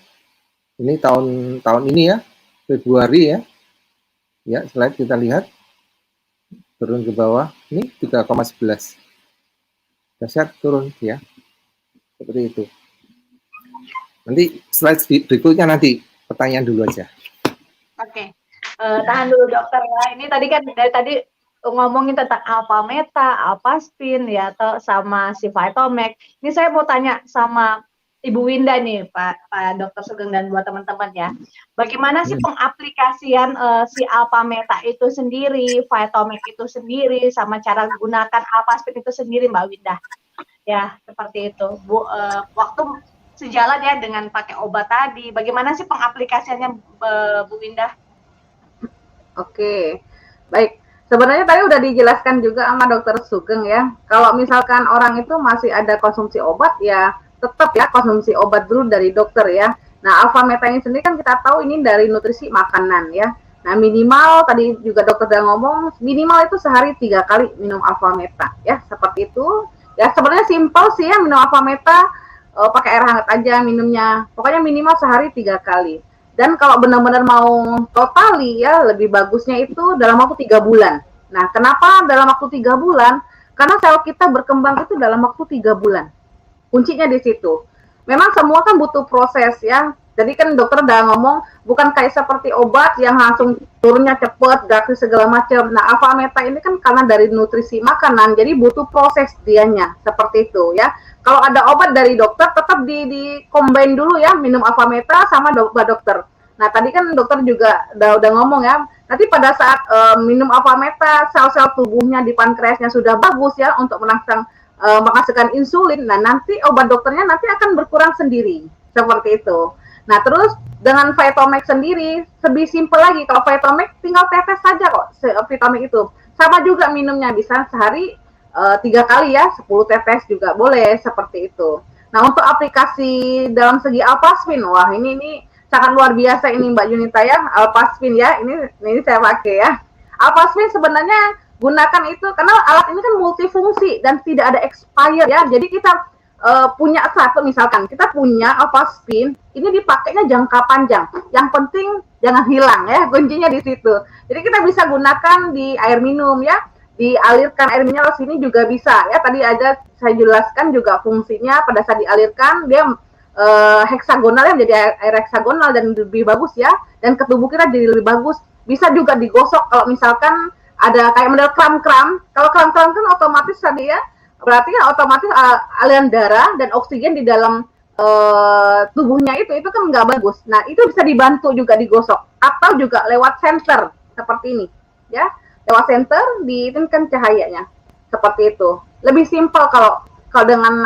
Ini tahun ini ya, Februari ya. Ya, slide kita lihat. Turun ke bawah, ini 3,11. Dahsyat turun ya. Seperti itu. Nanti slide berikutnya nanti pertanyaan dulu aja. Oke, tahan dulu dokter ya. Ini tadi kan dari tadi ngomongin tentang Avameta, Alpaspin ya, atau sama si Vitomax. Ini saya mau tanya sama Ibu Winda nih, Pak Dokter Sugeng dan buat teman-teman ya. Bagaimana sih pengaplikasian si Alpameta itu sendiri, Vitomax itu sendiri, sama cara gunakan Alpaspin itu sendiri, Mbak Winda? Ya, seperti itu. Bu, waktu sejalan ya dengan pakai obat tadi. Bagaimana sih pengaplikasiannya, Bu Winda? Oke, baik. Sebenarnya tadi udah dijelaskan juga sama Dokter Sugeng ya. Kalau misalkan orang itu masih ada konsumsi obat, ya tetap ya konsumsi obat dulu dari dokter ya. Nah, Avameta ini sendiri kan kita tahu ini dari nutrisi makanan ya. Nah, minimal tadi juga dokter udah ngomong, minimal itu sehari 3 kali minum Avameta ya, seperti itu. Ya sebenarnya simpel sih ya minum Avameta, pakai air hangat aja minumnya. Pokoknya minimal sehari 3 kali. Dan kalau benar-benar mau totali ya, lebih bagusnya itu dalam waktu 3 bulan. Nah, kenapa dalam waktu 3 bulan? Karena sel kita berkembang itu dalam waktu 3 bulan. Kuncinya di situ. Memang semua kan butuh proses ya. Jadi kan dokter udah ngomong, bukan kayak seperti obat yang langsung turunnya cepet, gratis segala macam. Nah, Avameta ini kan karena dari nutrisi makanan, jadi butuh proses dianya, seperti itu ya. Kalau ada obat dari dokter, tetap di combine dulu ya, minum Avameta sama dokter. Nah, tadi kan dokter juga udah ngomong ya, nanti pada saat minum Avameta, sel-sel tubuhnya di pankreasnya sudah bagus ya, untuk menghasilkan insulin. Nah, nanti obat dokternya nanti akan berkurang sendiri, seperti itu. Nah, terus dengan Vitomax sendiri, lebih simpel lagi. Kalau Vitomax tinggal tetes saja kok, Vitomax itu. Sama juga minumnya, bisa sehari 3 kali ya, 10 tetes juga boleh, seperti itu. Nah, untuk aplikasi dalam segi Alpaspin, wah ini sangat luar biasa ini Mbak Yunita ya, Alpaspin ya, ini saya pakai ya. Alpaspin sebenarnya gunakan itu karena alat ini kan multifungsi dan tidak ada expire ya, jadi kita punya satu, misalkan kita punya Alpaspin, ini dipakainya jangka panjang, yang penting jangan hilang ya, kuncinya di situ. Jadi kita bisa gunakan di air minum ya, dialirkan air mineral sini juga bisa ya, tadi ada saya jelaskan juga fungsinya pada saat dialirkan dia heksagonal ya, menjadi air heksagonal dan lebih bagus ya, dan ke tubuh kita jadi lebih bagus. Bisa juga digosok kalau misalkan ada kayak model kram-kram, kalau kram-kram kan otomatis tadi ya, berarti kan otomatis aliran darah dan oksigen di dalam tubuhnya itu kan nggak bagus. Nah itu bisa dibantu juga digosok, atau juga lewat sensor seperti ini ya, lewat sensor diizinkan cahayanya seperti itu. Lebih simpel kalau dengan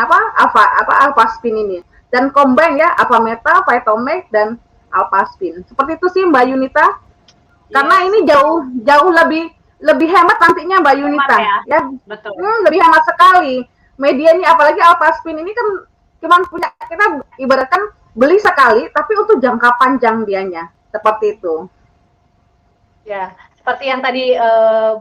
Alpaspin ini, dan combine ya, Alpameta, Vitomax dan Alpaspin. Seperti itu sih Mbak Yunita. Karena ini jauh lebih hemat nantinya Mbak Yunita. Ya. Betul. Lebih hemat sekali. Media ini apalagi Alpaspin ini kan cuma punya, kita ibaratkan beli sekali tapi untuk jangka panjang dianya. Seperti itu. Ya, seperti yang tadi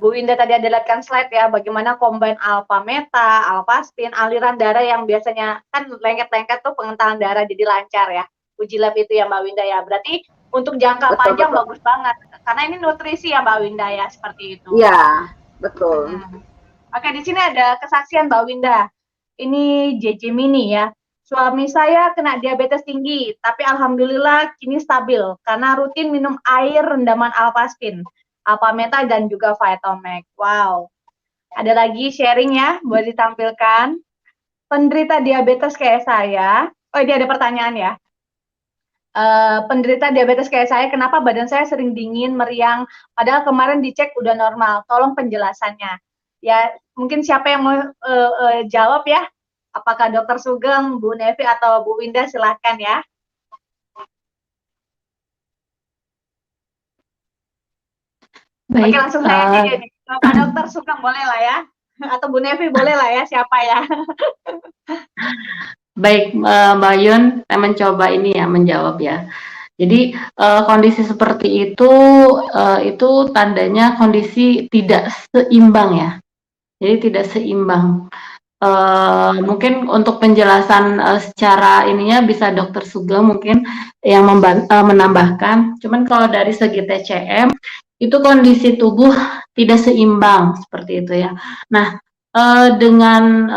Bu Winda tadi ada lihatkan slide ya, bagaimana combine Alpameta, Alpaspin, aliran darah yang biasanya kan lengket-lengket tuh pengentalan darah jadi lancar ya. Uji lab itu ya Mbak Winda ya. Berarti untuk jangka panjang bagus banget. Karena ini nutrisi ya Mbak Winda ya, seperti itu. Iya, betul. Oke, di sini ada kesaksian Mbak Winda. Ini JJ Mini ya. Suami saya kena diabetes tinggi, tapi alhamdulillah kini stabil karena rutin minum air rendaman Alpaspin, Alpameta dan juga Vitomax. Wow. Ada lagi sharing ya, boleh ditampilkan. Penderita diabetes kayak saya. Oh, ini ada pertanyaan ya. Penderita diabetes kayak saya, kenapa badan saya sering dingin, meriang, padahal kemarin dicek udah normal. Tolong penjelasannya. Ya, mungkin siapa yang mau jawab ya? Apakah Dokter Sugeng, Bu Nevi, atau Bu Winda, silahkan ya. Baik. Oke, langsung saya aja nih. Pak Dokter Sugeng boleh lah ya, atau Bu Nevi boleh lah ya, siapa ya? Baik, Mbak Yun, saya mencoba ini ya, menjawab ya. Jadi kondisi seperti itu tandanya kondisi tidak seimbang ya. Jadi tidak seimbang. Mungkin untuk penjelasan secara ininya bisa Dokter Sugeng mungkin yang menambahkan. Cuman kalau dari segi TCM itu kondisi tubuh tidak seimbang seperti itu ya. Nah, dengan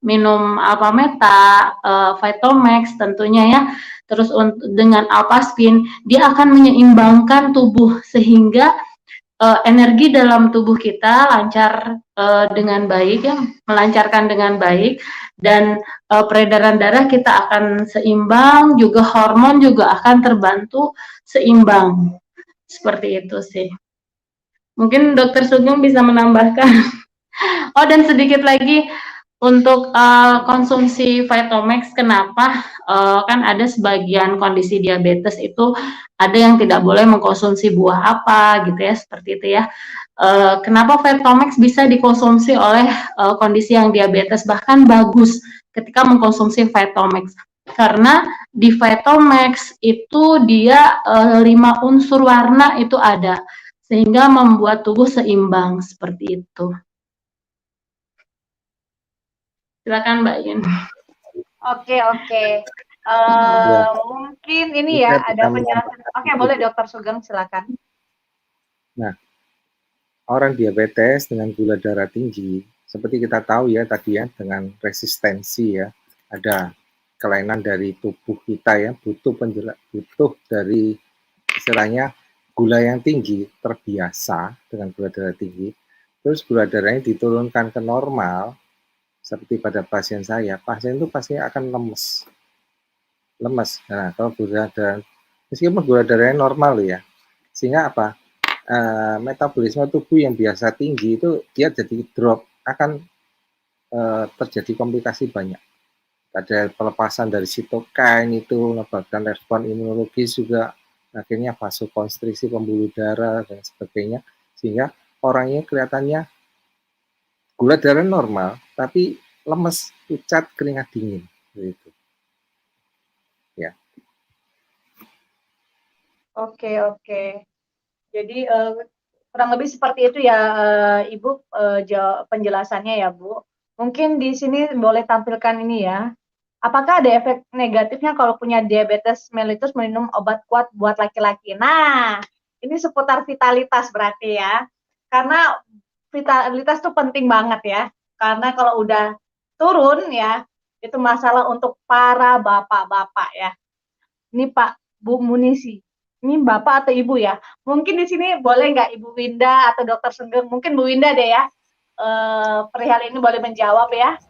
minum Alpameta, Vitomax tentunya ya, terus dengan Alpaspin dia akan menyeimbangkan tubuh sehingga energi dalam tubuh kita lancar dengan baik ya, melancarkan dengan baik, dan peredaran darah kita akan seimbang, juga hormon juga akan terbantu seimbang. Seperti itu sih. Mungkin Dokter Sugeng bisa menambahkan. Oh, dan sedikit lagi untuk konsumsi Vitomax, kenapa? Kan ada sebagian kondisi diabetes itu ada yang tidak boleh mengkonsumsi buah apa gitu ya, seperti itu ya. Kenapa Vitomax bisa dikonsumsi oleh kondisi yang diabetes, bahkan bagus ketika mengkonsumsi Vitomax? Karena di Vitomax itu dia 5 unsur warna itu ada, sehingga membuat tubuh seimbang seperti itu. Silakan Mbak Yun. Oke. Mungkin ini ya ada penjelasan. Oke, boleh Dokter Sugeng, silakan. Nah, orang diabetes dengan gula darah tinggi, seperti kita tahu ya tadi ya, dengan resistensi ya, ada kelainan dari tubuh kita ya, butuh dari istilahnya gula yang tinggi, terbiasa dengan gula darah tinggi, terus gula darahnya diturunkan ke normal, seperti pada pasien saya, pasien itu pasti akan lemes. Nah, kalau gula darah, meskipun gula darahnya normal ya, sehingga apa? Metabolisme tubuh yang biasa tinggi itu dia jadi drop, akan terjadi komplikasi banyak. Ada pelepasan dari sitokain itu, menyebabkan respon imunologis juga, akhirnya vasokonstriksi pembuluh darah dan sebagainya, sehingga orangnya kelihatannya gula darah normal, tapi lemes, pucat, keringat dingin, gitu. Ya. Oke, oke. Jadi kurang lebih seperti itu ya, Ibu, penjelasannya ya, Bu. Mungkin di sini boleh tampilkan ini ya. Apakah ada efek negatifnya kalau punya diabetes mellitus minum obat kuat buat laki-laki? Nah, ini seputar vitalitas berarti ya. Karena vitalitas tuh penting banget ya. Karena kalau udah turun ya, itu masalah untuk para bapak-bapak ya. Ini Pak, Bu Munisi, ini Bapak atau Ibu ya? Mungkin di sini boleh nggak Ibu Winda atau Dokter Sugeng? Mungkin Bu Winda deh ya. Perihal ini boleh menjawab ya.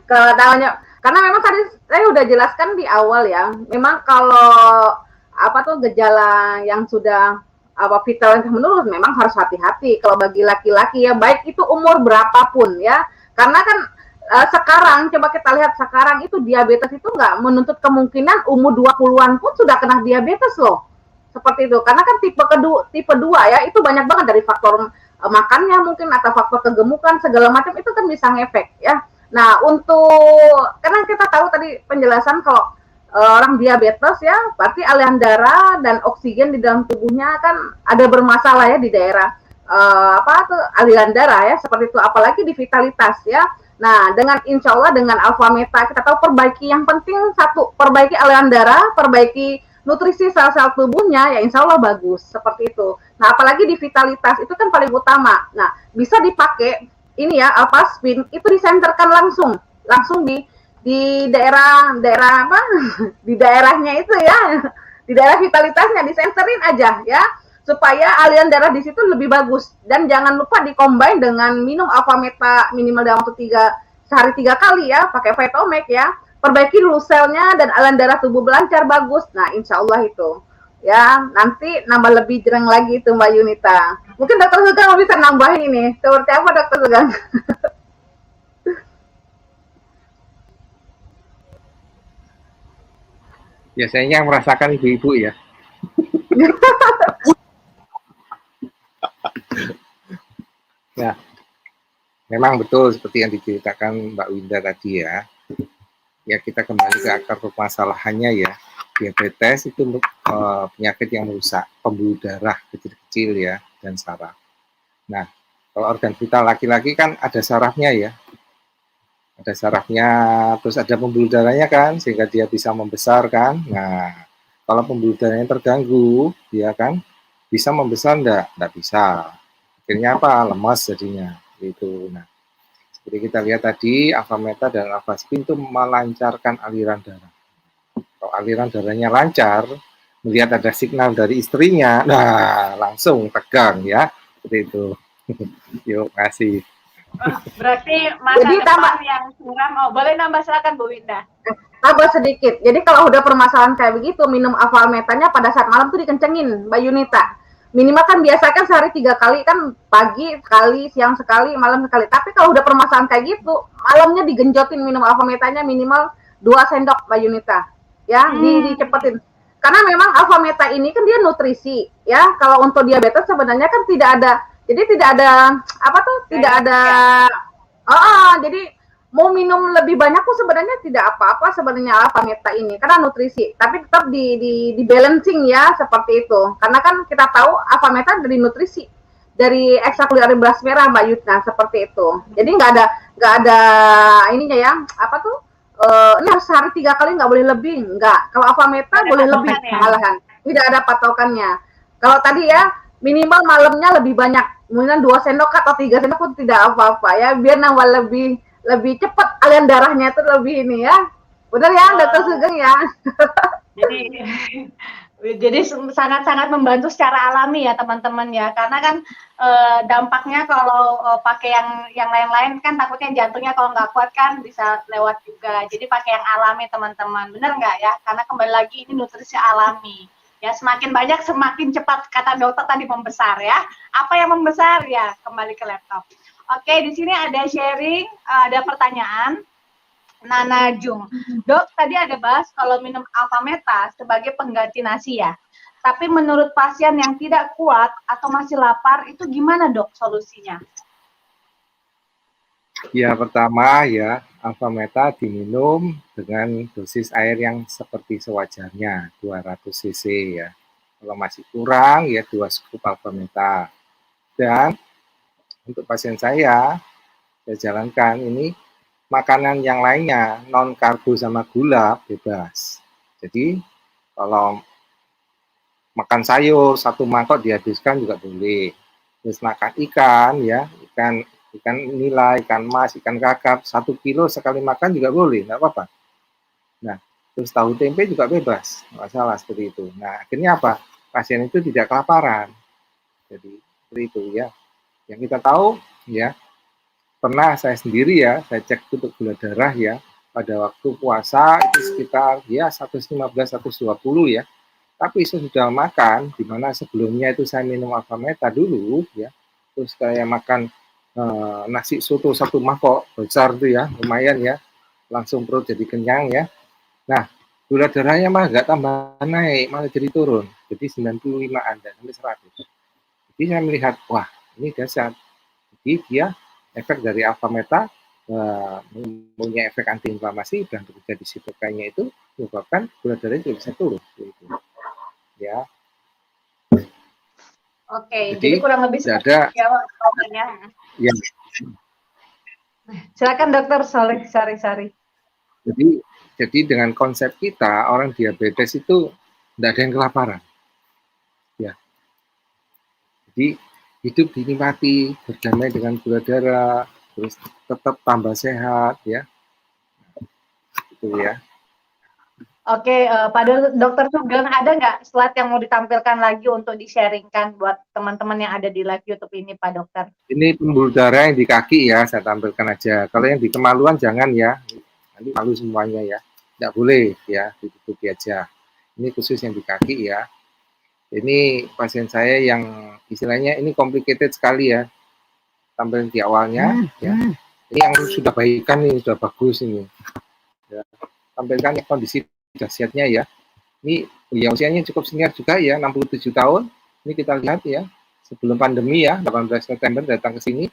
Kalau tanya, karena memang tadi saya udah jelaskan di awal ya, memang kalau apa tuh gejala yang sudah apa vitalitas menurun memang harus hati-hati kalau bagi laki-laki ya, baik itu umur berapapun ya, karena kan sekarang coba kita lihat sekarang itu diabetes itu nggak menuntut kemungkinan umur 20-an pun sudah kena diabetes loh, seperti itu, karena kan tipe 2 ya itu banyak banget dari faktor makannya mungkin atau faktor kegemukan segala macam itu kan bisa ngefek ya. Nah, karena kita tahu tadi penjelasan kalau orang diabetes ya, berarti aliran darah dan oksigen di dalam tubuhnya kan ada bermasalah ya di daerah aliran darah ya, seperti itu. Apalagi di vitalitas ya. Nah, dengan insya Allah dengan Alpha Meta kita tahu perbaiki yang penting satu, perbaiki aliran darah, perbaiki nutrisi sel-sel tubuhnya ya insya Allah bagus seperti itu. Nah, apalagi di vitalitas itu kan paling utama. Nah, bisa dipakai ini ya Alpaspin itu disenterkan langsung di daerah apa di daerahnya itu ya, di daerah vitalitasnya disenterin aja ya supaya aliran darah di situ lebih bagus, dan jangan lupa dikombin dengan minum Alpha Meta minimal dalam waktu sehari 3 kali ya, pakai Vetomax ya, perbaiki dulu selnya dan aliran darah tubuh lancar bagus. Nah insya Allah itu ya nanti nambah lebih jereng lagi itu Mbak Yunita. Mungkin Dokter Sugeng bisa nambahin ini. Seperti apa Dokter Sugeng? Biasanya yang merasakan ibu-ibu ya. Nah, memang betul seperti yang diceritakan Mbak Winda tadi ya. Ya kita kembali ke akar permasalahannya ya. Diabetes itu penyakit yang merusak pembuluh darah kecil-kecil ya dan saraf. Nah, kalau organ vital laki-laki kan ada sarafnya ya. Ada sarafnya, terus ada pembuluh darahnya kan, sehingga dia bisa membesar kan. Nah, kalau pembuluh darahnya terganggu, dia kan bisa membesar enggak bisa. Akhirnya apa? Lemas jadinya. Itu. Nah, seperti kita lihat tadi, Alpha Meta dan Alphaspin itu melancarkan aliran darah. Kalau aliran darahnya lancar, melihat ada signal dari istrinya, nah langsung tegang ya, seperti itu. Yuk, kasih. Berarti masa depan yang suram, boleh nambah silakan Bu Winda. Tambah sedikit. Jadi kalau udah permasalahan kayak begitu, minum Alpha Metanya pada saat malam tuh dikencengin, Mbak Yunita. Minimal kan biasa kan sehari 3 kali kan, pagi sekali, siang sekali, malam sekali. Tapi kalau udah permasalahan kayak gitu, malamnya digenjotin minum Alpha Metanya minimal 2 sendok Mbak Yunita. Ya, dicepetin. Karena memang Alpha Meta ini kan dia nutrisi, ya. Kalau untuk diabetes sebenarnya kan tidak ada, jadi tidak ada apa tuh, tidak ada. Jadi mau minum lebih banyak pun sebenarnya tidak apa-apa sebenarnya Alpha Meta ini karena nutrisi, tapi tetap di balancing ya seperti itu. Karena kan kita tahu Alpha Meta dari nutrisi, dari ekstrak kulit beras merah Mbak Yutna seperti itu. Jadi nggak ada ininya ya apa tuh. Ini harus sehari 3 kali nggak boleh lebih, nggak. Kalau Alpha Meta boleh lebih, malahan tidak ada patokannya. Kalau tadi ya minimal malamnya lebih banyak, mungkin 2 sendok atau 3 sendok pun tidak apa-apa ya, biar nambah lebih cepat aliran darahnya itu lebih ini ya. Benar ya Dokter Sugeng ya. Jadi sangat-sangat membantu secara alami ya teman-teman ya, karena kan dampaknya kalau pakai yang lain-lain kan takutnya jantungnya kalau nggak kuat kan bisa lewat juga. Jadi pakai yang alami teman-teman, benar nggak ya? Karena kembali lagi ini nutrisi alami. Ya semakin banyak semakin cepat kata dokter tadi membesar ya. Apa yang membesar ya? Kembali ke laptop. Oke, di sini ada sharing, ada pertanyaan. Nana Jung, Dok, tadi ada bahas kalau minum Alpha Meta sebagai pengganti nasi ya. Tapi menurut pasien yang tidak kuat atau masih lapar, itu gimana Dok solusinya? Ya, pertama ya, alfa meta diminum dengan dosis air yang seperti sewajarnya, 200 cc ya. Kalau masih kurang ya 2 scoop alfa meta. Dan untuk pasien saya jalankan ini makanan yang lainnya, non karbo sama gula bebas. Jadi kalau makan sayur satu mangkok dihabiskan juga boleh. Terus makan ikan ya, ikan nila, ikan mas, ikan kakap 1 kilo sekali makan juga boleh, nggak apa-apa. Nah, terus tahu tempe juga bebas, nggak salah seperti itu. Nah, akhirnya apa? Pasien itu tidak kelaparan. Jadi seperti itu ya. Yang kita tahu ya, pernah saya sendiri ya, saya cek untuk gula darah ya, pada waktu puasa itu sekitar ya 115, 120 ya. Tapi sesudah makan, di mana sebelumnya itu saya minum alfa meta dulu ya, terus saya makan nasi soto 1 mangkok besar tuh ya, lumayan ya, langsung perut jadi kenyang ya. Nah, gula darahnya malah nggak tambah naik, malah jadi turun, jadi 95-an dan sampai 100. Jadi saya melihat, wah ini dahsyat. Jadi dia efek dari alfa meta mempunyai efek antiinflamasi dan terjadi sitokainya itu menyebabkan gula darahnya juga bisa turun. Gitu. Ya. Oke, jadi kurang lebih seperti itu ya jawabannya. Ya. Silakan dokter, sorry. Jadi dengan konsep kita orang diabetes itu tidak ada yang kelaparan. Ya. Jadi hidup dinikmati, berdamai dengan gula darah, terus tetap tambah sehat ya. Itu ya. Oke, Pak Dokter Sugeng, ada nggak slide yang mau ditampilkan lagi untuk di-sharingkan buat teman-teman yang ada di live YouTube ini, Pak Dokter? Ini pembuluh darah yang di kaki ya, saya tampilkan aja. Kalau yang di kemaluan jangan ya, nanti malu semuanya ya. Tidak boleh ya, ditutupi aja. Ini khusus yang di kaki ya. Ini pasien saya yang istilahnya ini complicated sekali ya, tampil di awalnya. Ya. Ini yang sudah baikan ini, sudah bagus ini. Ya. Tampilkan kondisi dahsyatnya ya. Ini ya usianya cukup senior juga ya, 67 tahun. Ini kita lihat ya, sebelum pandemi ya, 18 September datang ke sini.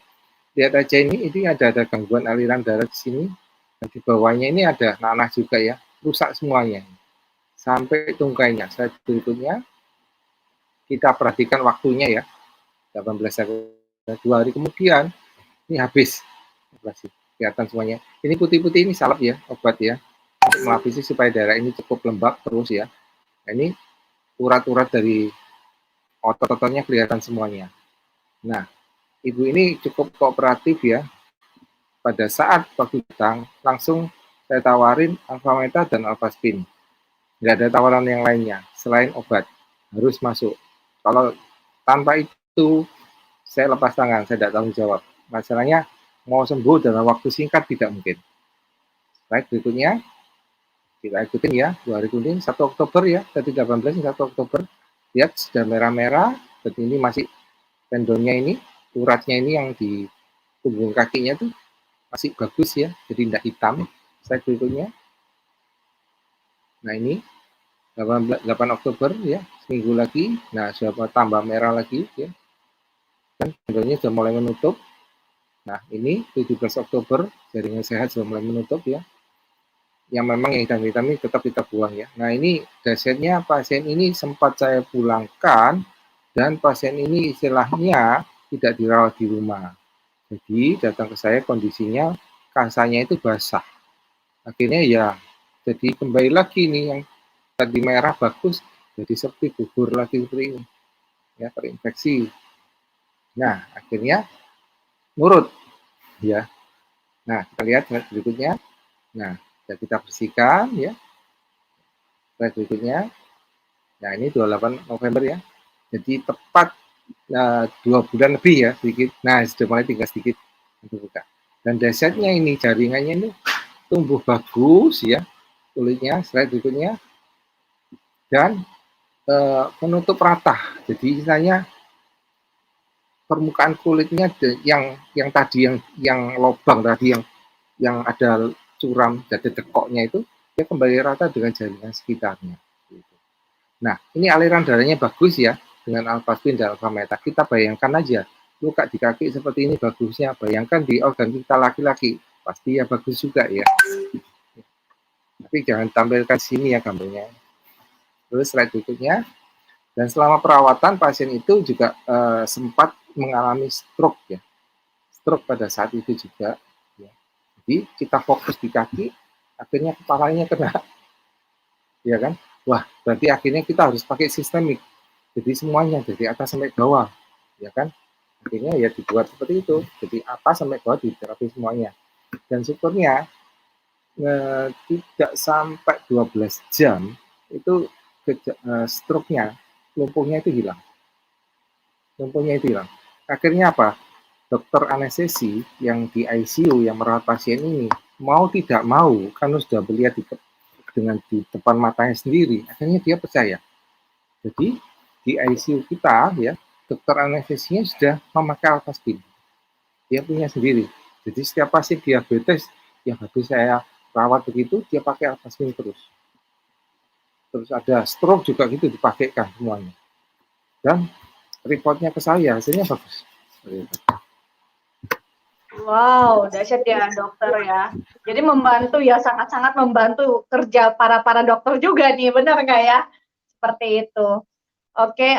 Lihat aja ini ada gangguan aliran darah di sini. Dan di bawahnya ini ada nanah juga ya, rusak semuanya. Sampai tungkainya. Saya berikutnya kita perhatikan waktunya ya. 18 September, 2 hari kemudian ini habis. Kelihatan semuanya. Ini putih-putih ini salep ya, obat ya. Untuk melapisi supaya darah ini cukup lembab terus ya. Nah, ini urat-urat dari otot-ototnya kelihatan semuanya. Nah, ibu ini cukup kooperatif ya. Pada saat waktu datang, langsung saya tawarin alfa meta dan alfaspin. Nggak ada tawaran yang lainnya selain obat. Harus masuk. Kalau tanpa itu, saya lepas tangan, saya tidak tanggung jawab. Masalahnya, mau sembuh dalam waktu singkat tidak mungkin. Baik, berikutnya kita ikutin ya, 2 hari kemudian 1 Oktober ya, tadi 18 1 Oktober, lihat sudah merah-merah, dan ini masih tendonnya ini, uratnya ini yang di punggung kakinya tuh masih bagus ya, jadi tidak hitam. Saya berikutnya, nah ini 8 Oktober ya, seminggu lagi, nah sudah tambah merah lagi ya, dan tendonnya sudah mulai menutup. Nah ini 17 Oktober, jaringan sehat sudah mulai menutup ya, yang memang yang hitam-hitam ini tetap kita buang ya. Nah ini dahsyatnya pasien ini sempat saya pulangkan dan pasien ini istilahnya tidak dirawat di rumah. Jadi datang ke saya kondisinya kasanya itu basah. Akhirnya ya jadi kembali lagi nih yang tadi merah bagus jadi seperti gugur lagi seperti ini. Ya terinfeksi. Nah akhirnya nurut ya. Nah kita lihat berikutnya. Nah kita bersihkan ya. Slide berikutnya. Nah ini 28 November ya. Jadi tepat 2 bulan lebih ya sedikit. Nah sudah mulai tinggal sedikit untuk buka. Dan dahsyatnya ini jaringannya ini tumbuh bagus ya kulitnya. Slide berikutnya. Dan menutup rata. Jadi istilahnya permukaan kulitnya yang tadi yang lobang tadi yang ada curam jadi dekoknya itu dia kembali rata dengan jaringan sekitarnya. Nah, ini aliran darahnya bagus ya dengan alfaspin dan alfa meta. Kita bayangkan aja luka di kaki seperti ini bagusnya, bayangkan di organ kita laki-laki, pasti ya bagus juga ya. Tapi jangan tampilkan sini ya gambarnya. Terus slide berikutnya. Dan selama perawatan pasien itu juga sempat mengalami stroke ya. Stroke pada saat itu juga. Ya. Jadi kita fokus di kaki, akhirnya kepalanya kena. Ya kan? Wah, berarti akhirnya kita harus pakai sistemik. Jadi semuanya dari atas sampai bawah, ya kan? Akhirnya ya dibuat seperti itu. Jadi atas sampai bawah di terapi semuanya. Dan syukurnya tidak sampai 12 jam itu stroke-nya, lumpuhnya itu hilang. Lumpuhnya itu hilang. Akhirnya apa? Dokter anestesi yang di ICU yang merawat pasien ini mau tidak mau, kan sudah melihat dengan di depan matanya sendiri, akhirnya dia percaya. Jadi di ICU kita ya, dokter anestesinya sudah memakai alfaspin. Dia punya sendiri. Jadi setiap pasien diabetes yang habis saya rawat begitu, dia pakai alfaspin terus. Terus ada stroke juga gitu dipakaikan semuanya. Dan reportnya ke saya, hasilnya bagus. Wow, dahsyat ya dokter ya. Jadi membantu ya, sangat-sangat membantu kerja para dokter juga nih, benar nggak ya? Seperti itu. Oke,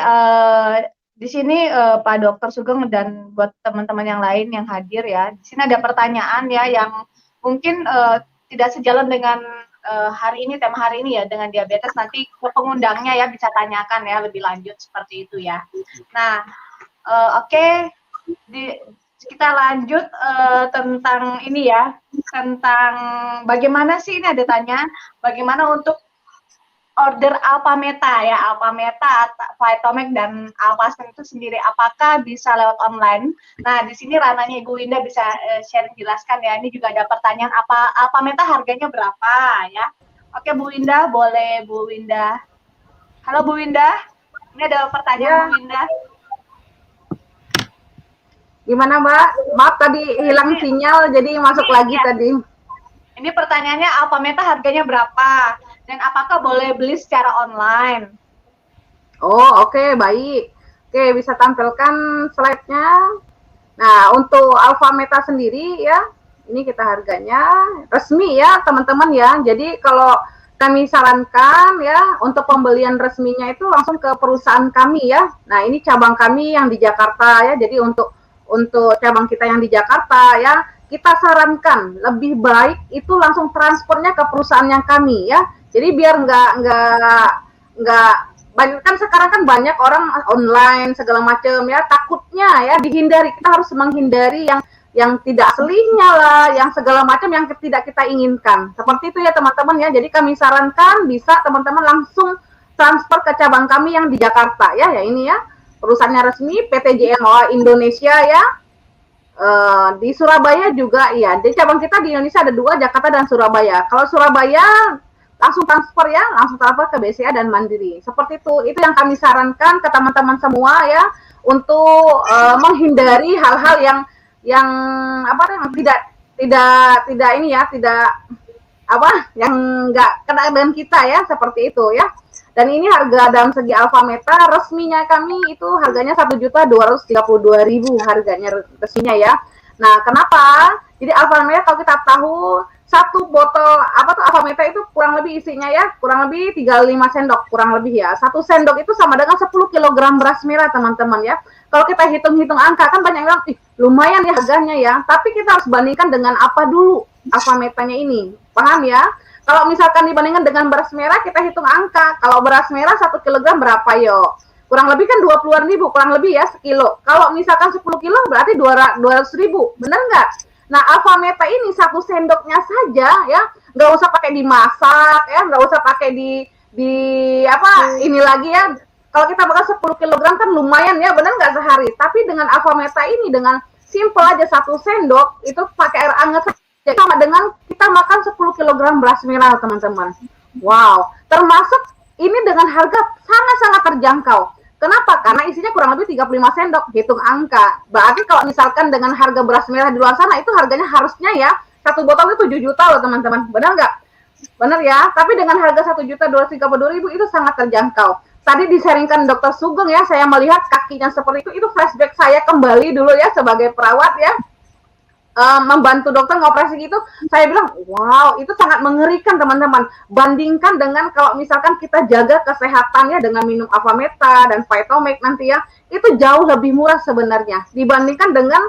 di sini Pak Dokter Sugeng dan buat teman-teman yang lain yang hadir ya, di sini ada pertanyaan ya yang mungkin tidak sejalan dengan hari ini, tema hari ini ya, dengan diabetes. Nanti pengundangnya ya bisa tanyakan ya lebih lanjut seperti itu ya. Nah, oke, kita lanjut tentang ini ya, tentang bagaimana sih, ini ada tanya, bagaimana untuk order Alphameta ya, Alphameta, Vitomek dan Alpaspen itu sendiri, apakah bisa lewat online? Nah, di sini rananya Ibu Winda bisa sharing jelaskan ya. Ini juga ada pertanyaan, apa Alphameta harganya berapa ya? Oke, Bu Winda, boleh Bu Winda. Halo Bu Winda, ini ada pertanyaan ya. Bu Winda. Gimana Mbak? Maaf tadi hilang sinyal, jadi masuk lagi ya. Tadi. Ini pertanyaannya, Alphameta harganya berapa? Dan apakah boleh beli secara online? Oh, oke, baik. Oke, bisa tampilkan slide-nya. Nah, untuk Alphameta sendiri ya, ini kita harganya resmi ya, teman-teman ya. Jadi kalau kami sarankan ya, untuk pembelian resminya itu langsung ke perusahaan kami ya. Nah, ini cabang kami yang di Jakarta ya. Jadi untuk cabang kita yang di Jakarta ya, kita sarankan lebih baik itu langsung transfernya ke perusahaan yang kami ya. Jadi biar nggak banyak, kan sekarang kan banyak orang online segala macam ya, takutnya ya dihindari. Kita harus menghindari yang tidak aslinya lah, yang segala macam yang tidak kita inginkan. Seperti itu ya teman-teman ya. Jadi kami sarankan bisa teman-teman langsung transfer ke cabang kami yang di Jakarta ya. Ya ini ya, perusahaannya resmi PT JMOA Indonesia ya. Di Surabaya juga ya. Di cabang kita di Indonesia ada 2, Jakarta dan Surabaya. Kalau Surabaya langsung transfer ya, langsung transfer ke BCA dan Mandiri. Seperti itu yang kami sarankan ke teman-teman semua ya, untuk menghindari hal-hal yang tidak ini ya, yang nggak kena dengan kita ya, seperti itu ya. Dan ini harga dalam segi Alphameta resminya kami itu harganya 1.232.000 harganya resminya ya. Nah, kenapa? Jadi Alphameta kalau kita tahu satu botol Alphameta itu kurang lebih isinya ya, kurang lebih 35 sendok kurang lebih ya. 1 sendok itu sama dengan 10 kg beras merah teman-teman ya. Kalau kita hitung-hitung angka kan banyak yang bilang, lumayan ya harganya ya. Tapi kita harus bandingkan dengan apa dulu Alphametanya ini. Paham ya? Kalau misalkan dibandingkan dengan beras merah, kita hitung angka. Kalau beras merah 1 kg berapa yo? Kurang lebih kan 20-an ribu, kurang lebih ya sekilo. Kalau misalkan 10 kilo berarti 200 ribu, bener nggak? Nah, Alphameta ini 1 sendoknya saja ya, nggak usah pakai dimasak ya, nggak usah pakai ini lagi ya. Kalau kita makan 10 kg kan lumayan ya, bener nggak sehari? Tapi dengan Alphameta ini, dengan simple aja 1 sendok, itu pakai air hangat saja, sama dengan kita makan 10 kg beras merah teman-teman. Wow, termasuk ini dengan harga sangat-sangat terjangkau. Kenapa? Karena isinya kurang lebih 35 sendok, hitung angka. Berarti kalau misalkan dengan harga beras merah di luar sana, itu harganya harusnya ya, 1 botol itu 7 juta loh teman-teman. Benar nggak? Benar ya, tapi dengan harga 1.232.000 itu sangat terjangkau. tadi disaringkan Dokter Sugeng ya, saya melihat kakinya seperti itu flashback saya kembali dulu ya sebagai perawat ya, membantu dokter ngoperasi gitu, saya bilang, wow, itu sangat mengerikan teman-teman. Bandingkan dengan kalau misalkan kita jaga kesehatannya dengan minum Avameta dan Vitomax nanti ya, itu jauh lebih murah sebenarnya dibandingkan dengan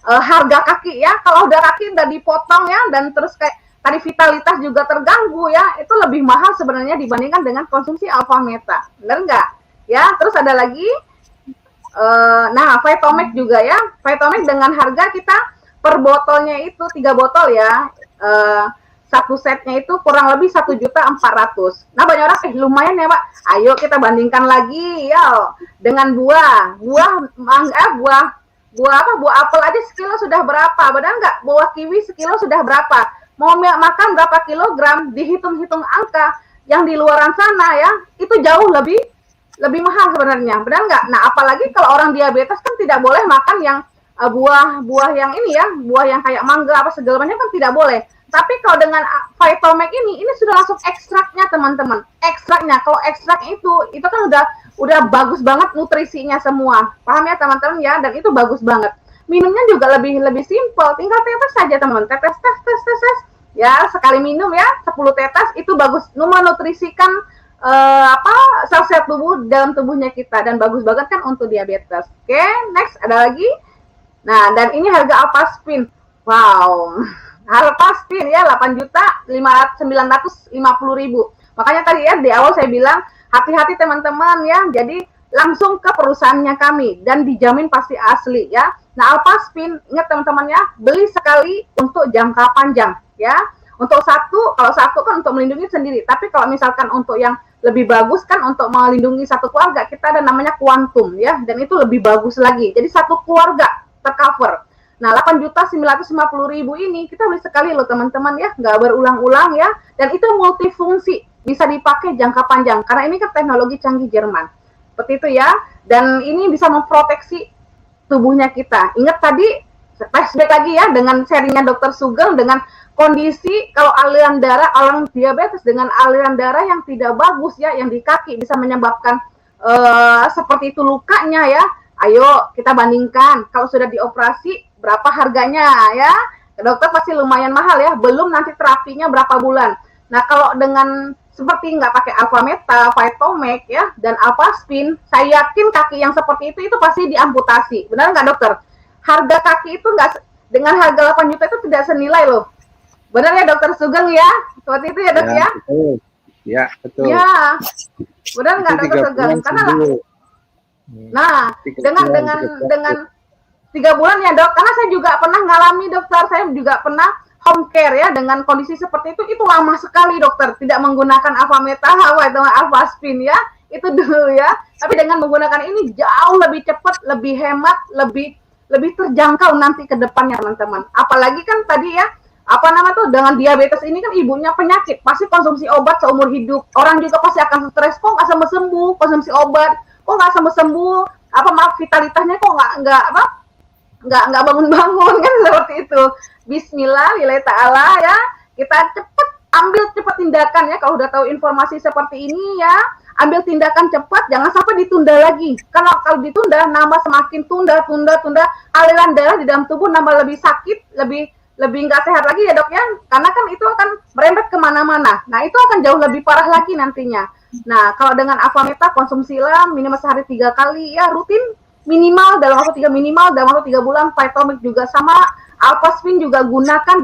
harga kaki ya. Kalau udah kaki udah dipotong ya, dan terus kayak tadi vitalitas juga terganggu ya, itu lebih mahal sebenarnya dibandingkan dengan konsumsi Avameta. Benar nggak? Ya, terus ada lagi, nah Vitomax juga ya, Vitomax dengan harga kita per botolnya itu 3 botol ya, satu setnya itu kurang lebih 1.400.000. Nah banyak orang, lumayan ya Pak, ayo kita bandingkan lagi ya dengan buah apel aja sekilo sudah berapa, benar nggak? Buah kiwi sekilo sudah berapa? Mau makan berapa kilogram, dihitung-hitung angka, yang di luaran sana ya, itu jauh lebih mahal sebenarnya, benar nggak? Nah apalagi kalau orang diabetes kan tidak boleh makan yang buah yang ini ya, buah yang kayak mangga apa segala macam kan tidak boleh. Tapi kalau dengan Vitomax ini sudah langsung ekstraknya teman-teman. Ekstraknya, kalau ekstrak itu kan udah bagus banget nutrisinya semua. Paham ya teman-teman ya? Dan itu bagus banget. Minumnya juga lebih simple, tinggal tetes saja teman-teman. Tetes. Ya, sekali minum ya, 10 tetes itu bagus menutrisikan sel-sel tubuh dalam tubuhnya kita, dan bagus banget kan untuk diabetes. Oke, next ada lagi. Nah, dan ini harga Alpaspin. Wow. Alpaspin ya 8.950.000. Makanya tadi ya di awal saya bilang hati-hati teman-teman ya. Jadi langsung ke perusahaannya kami dan dijamin pasti asli ya. Nah, Alpaspin ingat teman-teman ya, beli sekali untuk jangka panjang ya. Untuk kalau satu kan untuk melindungi sendiri. Tapi kalau misalkan untuk yang lebih bagus kan untuk melindungi satu keluarga, kita ada namanya Quantum ya, dan itu lebih bagus lagi. Jadi satu keluarga tercover. Nah, 8.950.000 ini kita beli sekali loh teman-teman ya, nggak berulang-ulang ya, dan itu multifungsi, bisa dipakai jangka panjang karena ini kan teknologi canggih Jerman. Seperti itu ya, dan ini bisa memproteksi tubuhnya kita. Ingat tadi flashback lagi ya dengan sharingnya Dokter Sugeng dengan kondisi kalau aliran darah orang diabetes dengan aliran darah yang tidak bagus ya, yang di kaki bisa menyebabkan seperti itu lukanya ya. Ayo kita bandingkan, kalau sudah dioperasi berapa harganya ya, dokter pasti lumayan mahal ya, belum nanti terapinya berapa bulan. Nah kalau dengan seperti nggak pakai Avameta, Vitomax ya, dan Alpaspin, saya yakin kaki yang seperti itu pasti diamputasi, benar nggak dokter? Harga kaki itu nggak, dengan harga 8 juta itu tidak senilai loh, benar ya Dokter Sugeng ya, seperti itu ya dok ya? Betul. Ya betul. Ya, benar nggak Dokter Sugeng? Karena nah, dengan 3 bulan ya dok, karena saya juga pernah ngalami dokter, saya juga pernah home care ya dengan kondisi seperti itu lama sekali dokter, tidak menggunakan Avameta atau Alpaspin ya, itu dulu ya. Tapi dengan menggunakan ini jauh lebih cepat, lebih hemat, lebih terjangkau nanti ke depannya teman-teman. Apalagi kan tadi ya, dengan diabetes ini kan ibunya penyakit, pasti konsumsi obat seumur hidup. Orang juga pasti akan stres, kok nggak sembuh-sembuh konsumsi obat, kok nggak sembuh-sembuh, vitalitasnya kok nggak bangun-bangun kan, seperti itu. Bismillah, lillahi ta'ala ya, kita ambil cepat tindakan ya, kalau udah tahu informasi seperti ini ya, ambil tindakan cepat, jangan sampai ditunda lagi. Karena kalau ditunda, nambah semakin tunda, aliran darah di dalam tubuh nambah lebih sakit, lebih nggak sehat lagi ya dok ya, karena kan itu akan merembet kemana-mana. Nah itu akan jauh lebih parah lagi nantinya. Nah kalau dengan Avameta konsumsilah minimal sehari 3 kali ya, rutin minimal dalam waktu 3 bulan. Vitomax juga sama, Alpaspin juga gunakan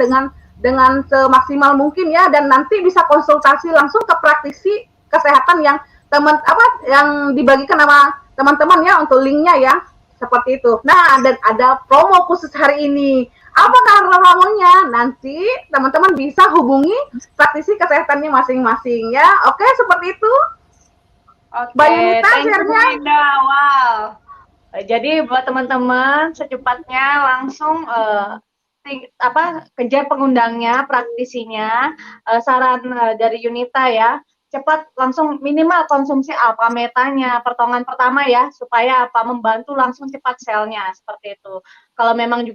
dengan semaksimal mungkin ya, dan nanti bisa konsultasi langsung ke praktisi kesehatan yang yang dibagikan sama teman-teman ya, untuk linknya ya, seperti itu. Nah, dan ada promo khusus hari ini. Apa promonya? Nanti teman-teman bisa hubungi praktisi kesehatannya masing-masing ya. Oke, seperti itu. Oke, Mbak Yunita, thank you share-nya. wow. Jadi buat teman-teman secepatnya langsung kejar pengundangnya, praktisinya, saran dari Yunita ya, cepat langsung minimal konsumsi Alpametanya pertolongan pertama ya, supaya membantu langsung cepat selnya, seperti itu. Kalau memang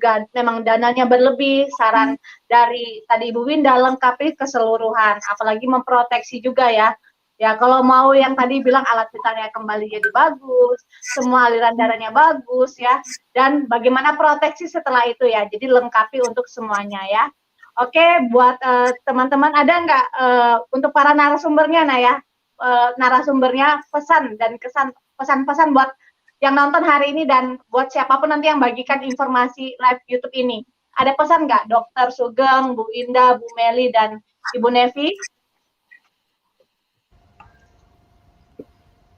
dananya berlebih, saran dari tadi Ibu Winda lengkapi keseluruhan, apalagi memproteksi juga ya, Ya, kalau mau yang tadi bilang alat vitalnya kembali jadi bagus, semua aliran darahnya bagus ya, dan bagaimana proteksi setelah itu ya. Jadi lengkapi untuk semuanya ya. Oke, buat teman-teman ada nggak untuk para narasumbernya nah ya, narasumbernya pesan dan pesan-pesan buat yang nonton hari ini dan buat siapapun nanti yang bagikan informasi live YouTube ini. Ada pesan nggak, Dokter Sugeng, Bu Indah, Bu Meli, dan Ibu Nevi?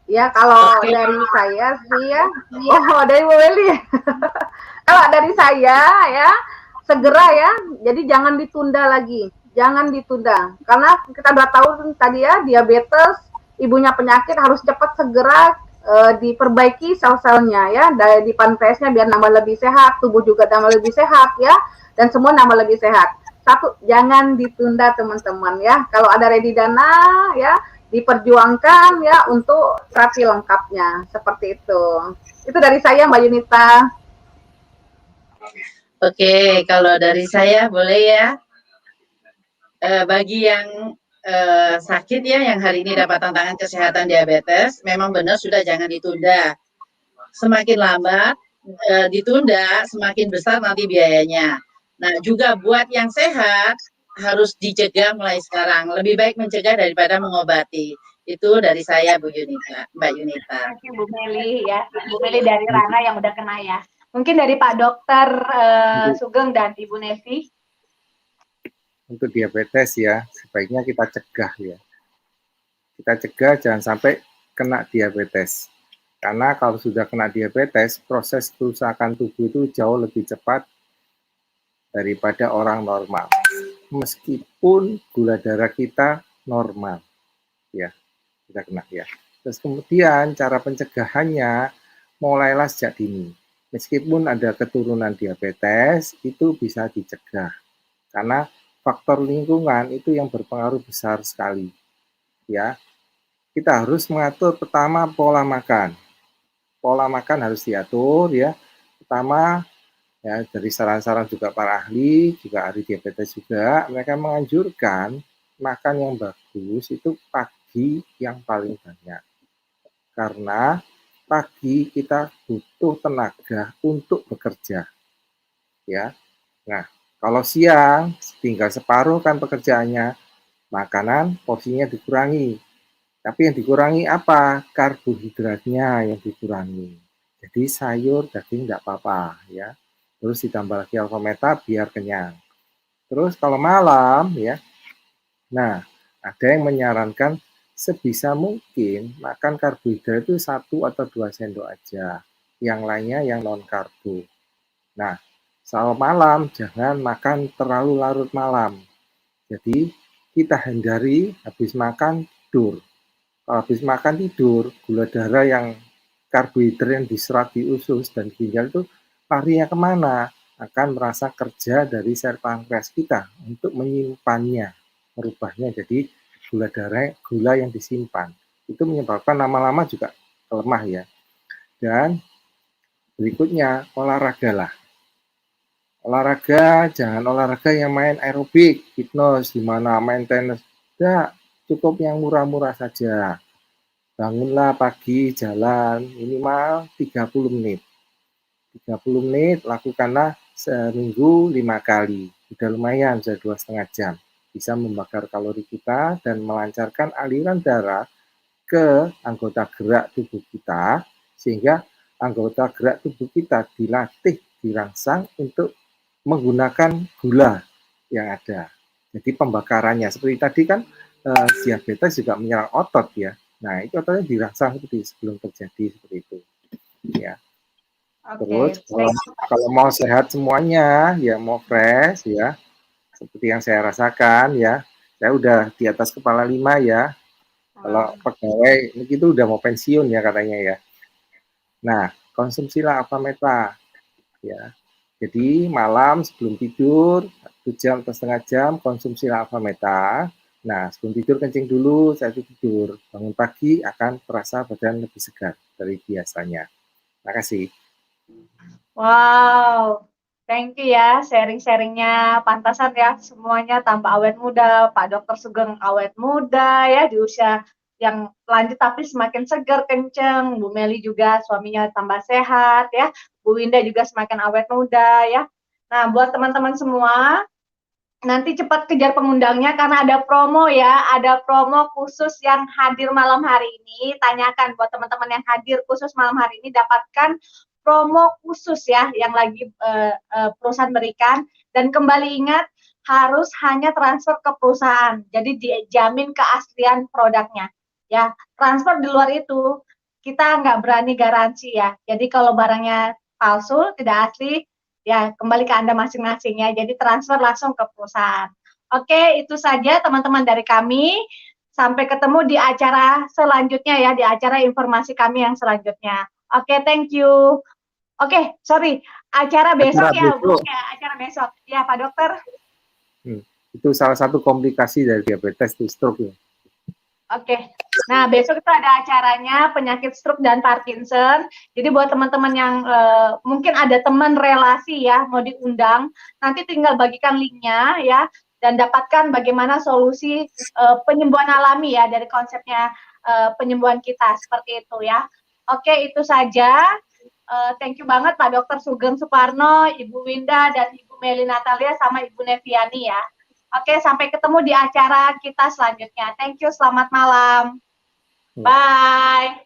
Ya, kalau dari saya sih ya, oh dari Bu Meli. Kalau dari saya ya, segera ya, jadi jangan ditunda lagi, jangan ditunda. Karena kita udah tahu tadi ya, diabetes, ibunya penyakit harus cepat segera diperbaiki sel-selnya ya, dari pankreasnya biar nambah lebih sehat, tubuh juga nambah lebih sehat ya, dan semua nambah lebih sehat. Satu, jangan ditunda teman-teman ya. Kalau ada ready dana ya, diperjuangkan ya untuk terapi lengkapnya seperti itu. Itu dari saya Mbak Yunita. Oke, kalau dari saya boleh ya. Bagi yang sakit ya, yang hari ini dapat tantangan kesehatan diabetes, memang benar sudah jangan ditunda. Semakin lambat ditunda, semakin besar nanti biayanya. Nah, juga buat yang sehat harus dicegah mulai sekarang. Lebih baik mencegah daripada mengobati. Itu dari saya, Bu Yunita, Mbak Yunita. Oke, Bu Meli ya, Bu Meli dari Rana yang udah kena ya. Mungkin dari Pak Dokter Sugeng dan Ibu Nevi. Untuk diabetes ya, sebaiknya kita cegah ya. Kita cegah jangan sampai kena diabetes. Karena kalau sudah kena diabetes, proses kerusakan tubuh itu jauh lebih cepat daripada orang normal. Meskipun gula darah kita normal, ya kita kena ya. Terus kemudian cara pencegahannya mulailah sejak dini. Meskipun ada keturunan diabetes, itu bisa dicegah. Karena faktor lingkungan itu yang berpengaruh besar sekali. Ya, kita harus mengatur pertama pola makan. Pola makan harus diatur ya. Pertama ya, dari saran-saran juga para ahli, juga ahli diabetes juga, mereka menganjurkan makan yang bagus itu pagi yang paling banyak. Karena pagi kita butuh tenaga untuk bekerja. Ya. Nah, kalau siang tinggal separuh kan pekerjaannya, makanan porsinya dikurangi. Tapi yang dikurangi apa? Karbohidratnya yang dikurangi. Jadi sayur, daging enggak apa-apa ya. Terus ditambah lagi alfa meta biar kenyang. Terus kalau malam ya, nah ada yang menyarankan sebisa mungkin makan karbohidrat itu 1 atau 2 sendok aja. Yang lainnya yang non karbo. Nah, soal malam jangan makan terlalu larut malam. Jadi kita hindari habis makan tidur. Kalau habis makan tidur, gula darah yang karbohidrat yang diserap di usus dan ginjal itu larinya kemana? Akan merasa kerja dari sel pankreas kita untuk menyimpannya, merubahnya jadi gula darah, gula yang disimpan. Itu menyebabkan lama-lama juga lemah ya. Dan berikutnya olahragalah. Olahraga, jangan olahraga yang main aerobik, fitness, di mana main tenis. Tidak, cukup yang murah-murah saja. Bangunlah pagi, jalan minimal 30 menit. 30 menit, lakukanlah seminggu 5 kali. Sudah lumayan, sudah 2,5 jam. Bisa membakar kalori kita dan melancarkan aliran darah ke anggota gerak tubuh kita, sehingga anggota gerak tubuh kita dilatih, dirangsang untuk menggunakan gula yang ada. Jadi pembakarannya, seperti tadi kan diabetes juga menyerang otot ya. Nah, itu ototnya dirangsang seperti sebelum terjadi seperti itu. Ya. Terus kalau mau sehat semuanya, ya mau fresh ya, seperti yang saya rasakan ya, saya udah di atas kepala 5 ya. Kalau pegawai itu udah mau pensiun ya katanya ya. Nah, konsumsilah alfa meta ya. Jadi malam sebelum tidur 1 jam atau setengah jam konsumsilah alfa meta. Nah, sebelum tidur kencing dulu, saat tidur. Bangun pagi akan terasa badan lebih segar dari biasanya. Terima kasih. Wow, thank you ya sharing-sharingnya, pantasan ya semuanya tambah awet muda, Pak Dokter Sugeng awet muda ya di usia yang lanjut tapi semakin segar, kenceng. Bu Meli juga suaminya tambah sehat ya. Bu Winda juga semakin awet muda ya. Nah, buat teman-teman semua, nanti cepat kejar pengundangnya karena ada promo ya, ada promo khusus yang hadir malam hari ini. Tanyakan buat teman-teman yang hadir khusus malam hari ini, dapatkan promo khusus ya yang lagi perusahaan berikan. Dan kembali ingat, harus hanya transfer ke perusahaan, jadi dijamin keaslian produknya ya. Transfer di luar itu kita nggak berani garansi ya, jadi kalau barangnya palsu, tidak asli, ya kembali ke Anda masing-masing ya, jadi transfer langsung ke perusahaan. Oke, itu saja teman-teman dari kami. Sampai ketemu di acara selanjutnya ya, di acara informasi kami yang selanjutnya. Oke, thank you. Oke, sorry, acara besok ya, Bu. Ya, acara besok. Ya, Pak Dokter. Itu salah satu komplikasi dari diabetes itu stroke ya. Oke, nah besok itu ada acaranya penyakit stroke dan Parkinson. Jadi buat teman-teman yang mungkin ada teman relasi ya mau diundang, nanti tinggal bagikan linknya ya dan dapatkan bagaimana solusi penyembuhan alami ya dari konsepnya penyembuhan kita seperti itu ya. Oke, itu saja. Thank you banget Pak Dr. Sugeng Suparno, Ibu Winda dan Ibu Meli Natalia sama Ibu Neviani ya. Oke, sampai ketemu di acara kita selanjutnya. Thank you, selamat malam. Bye.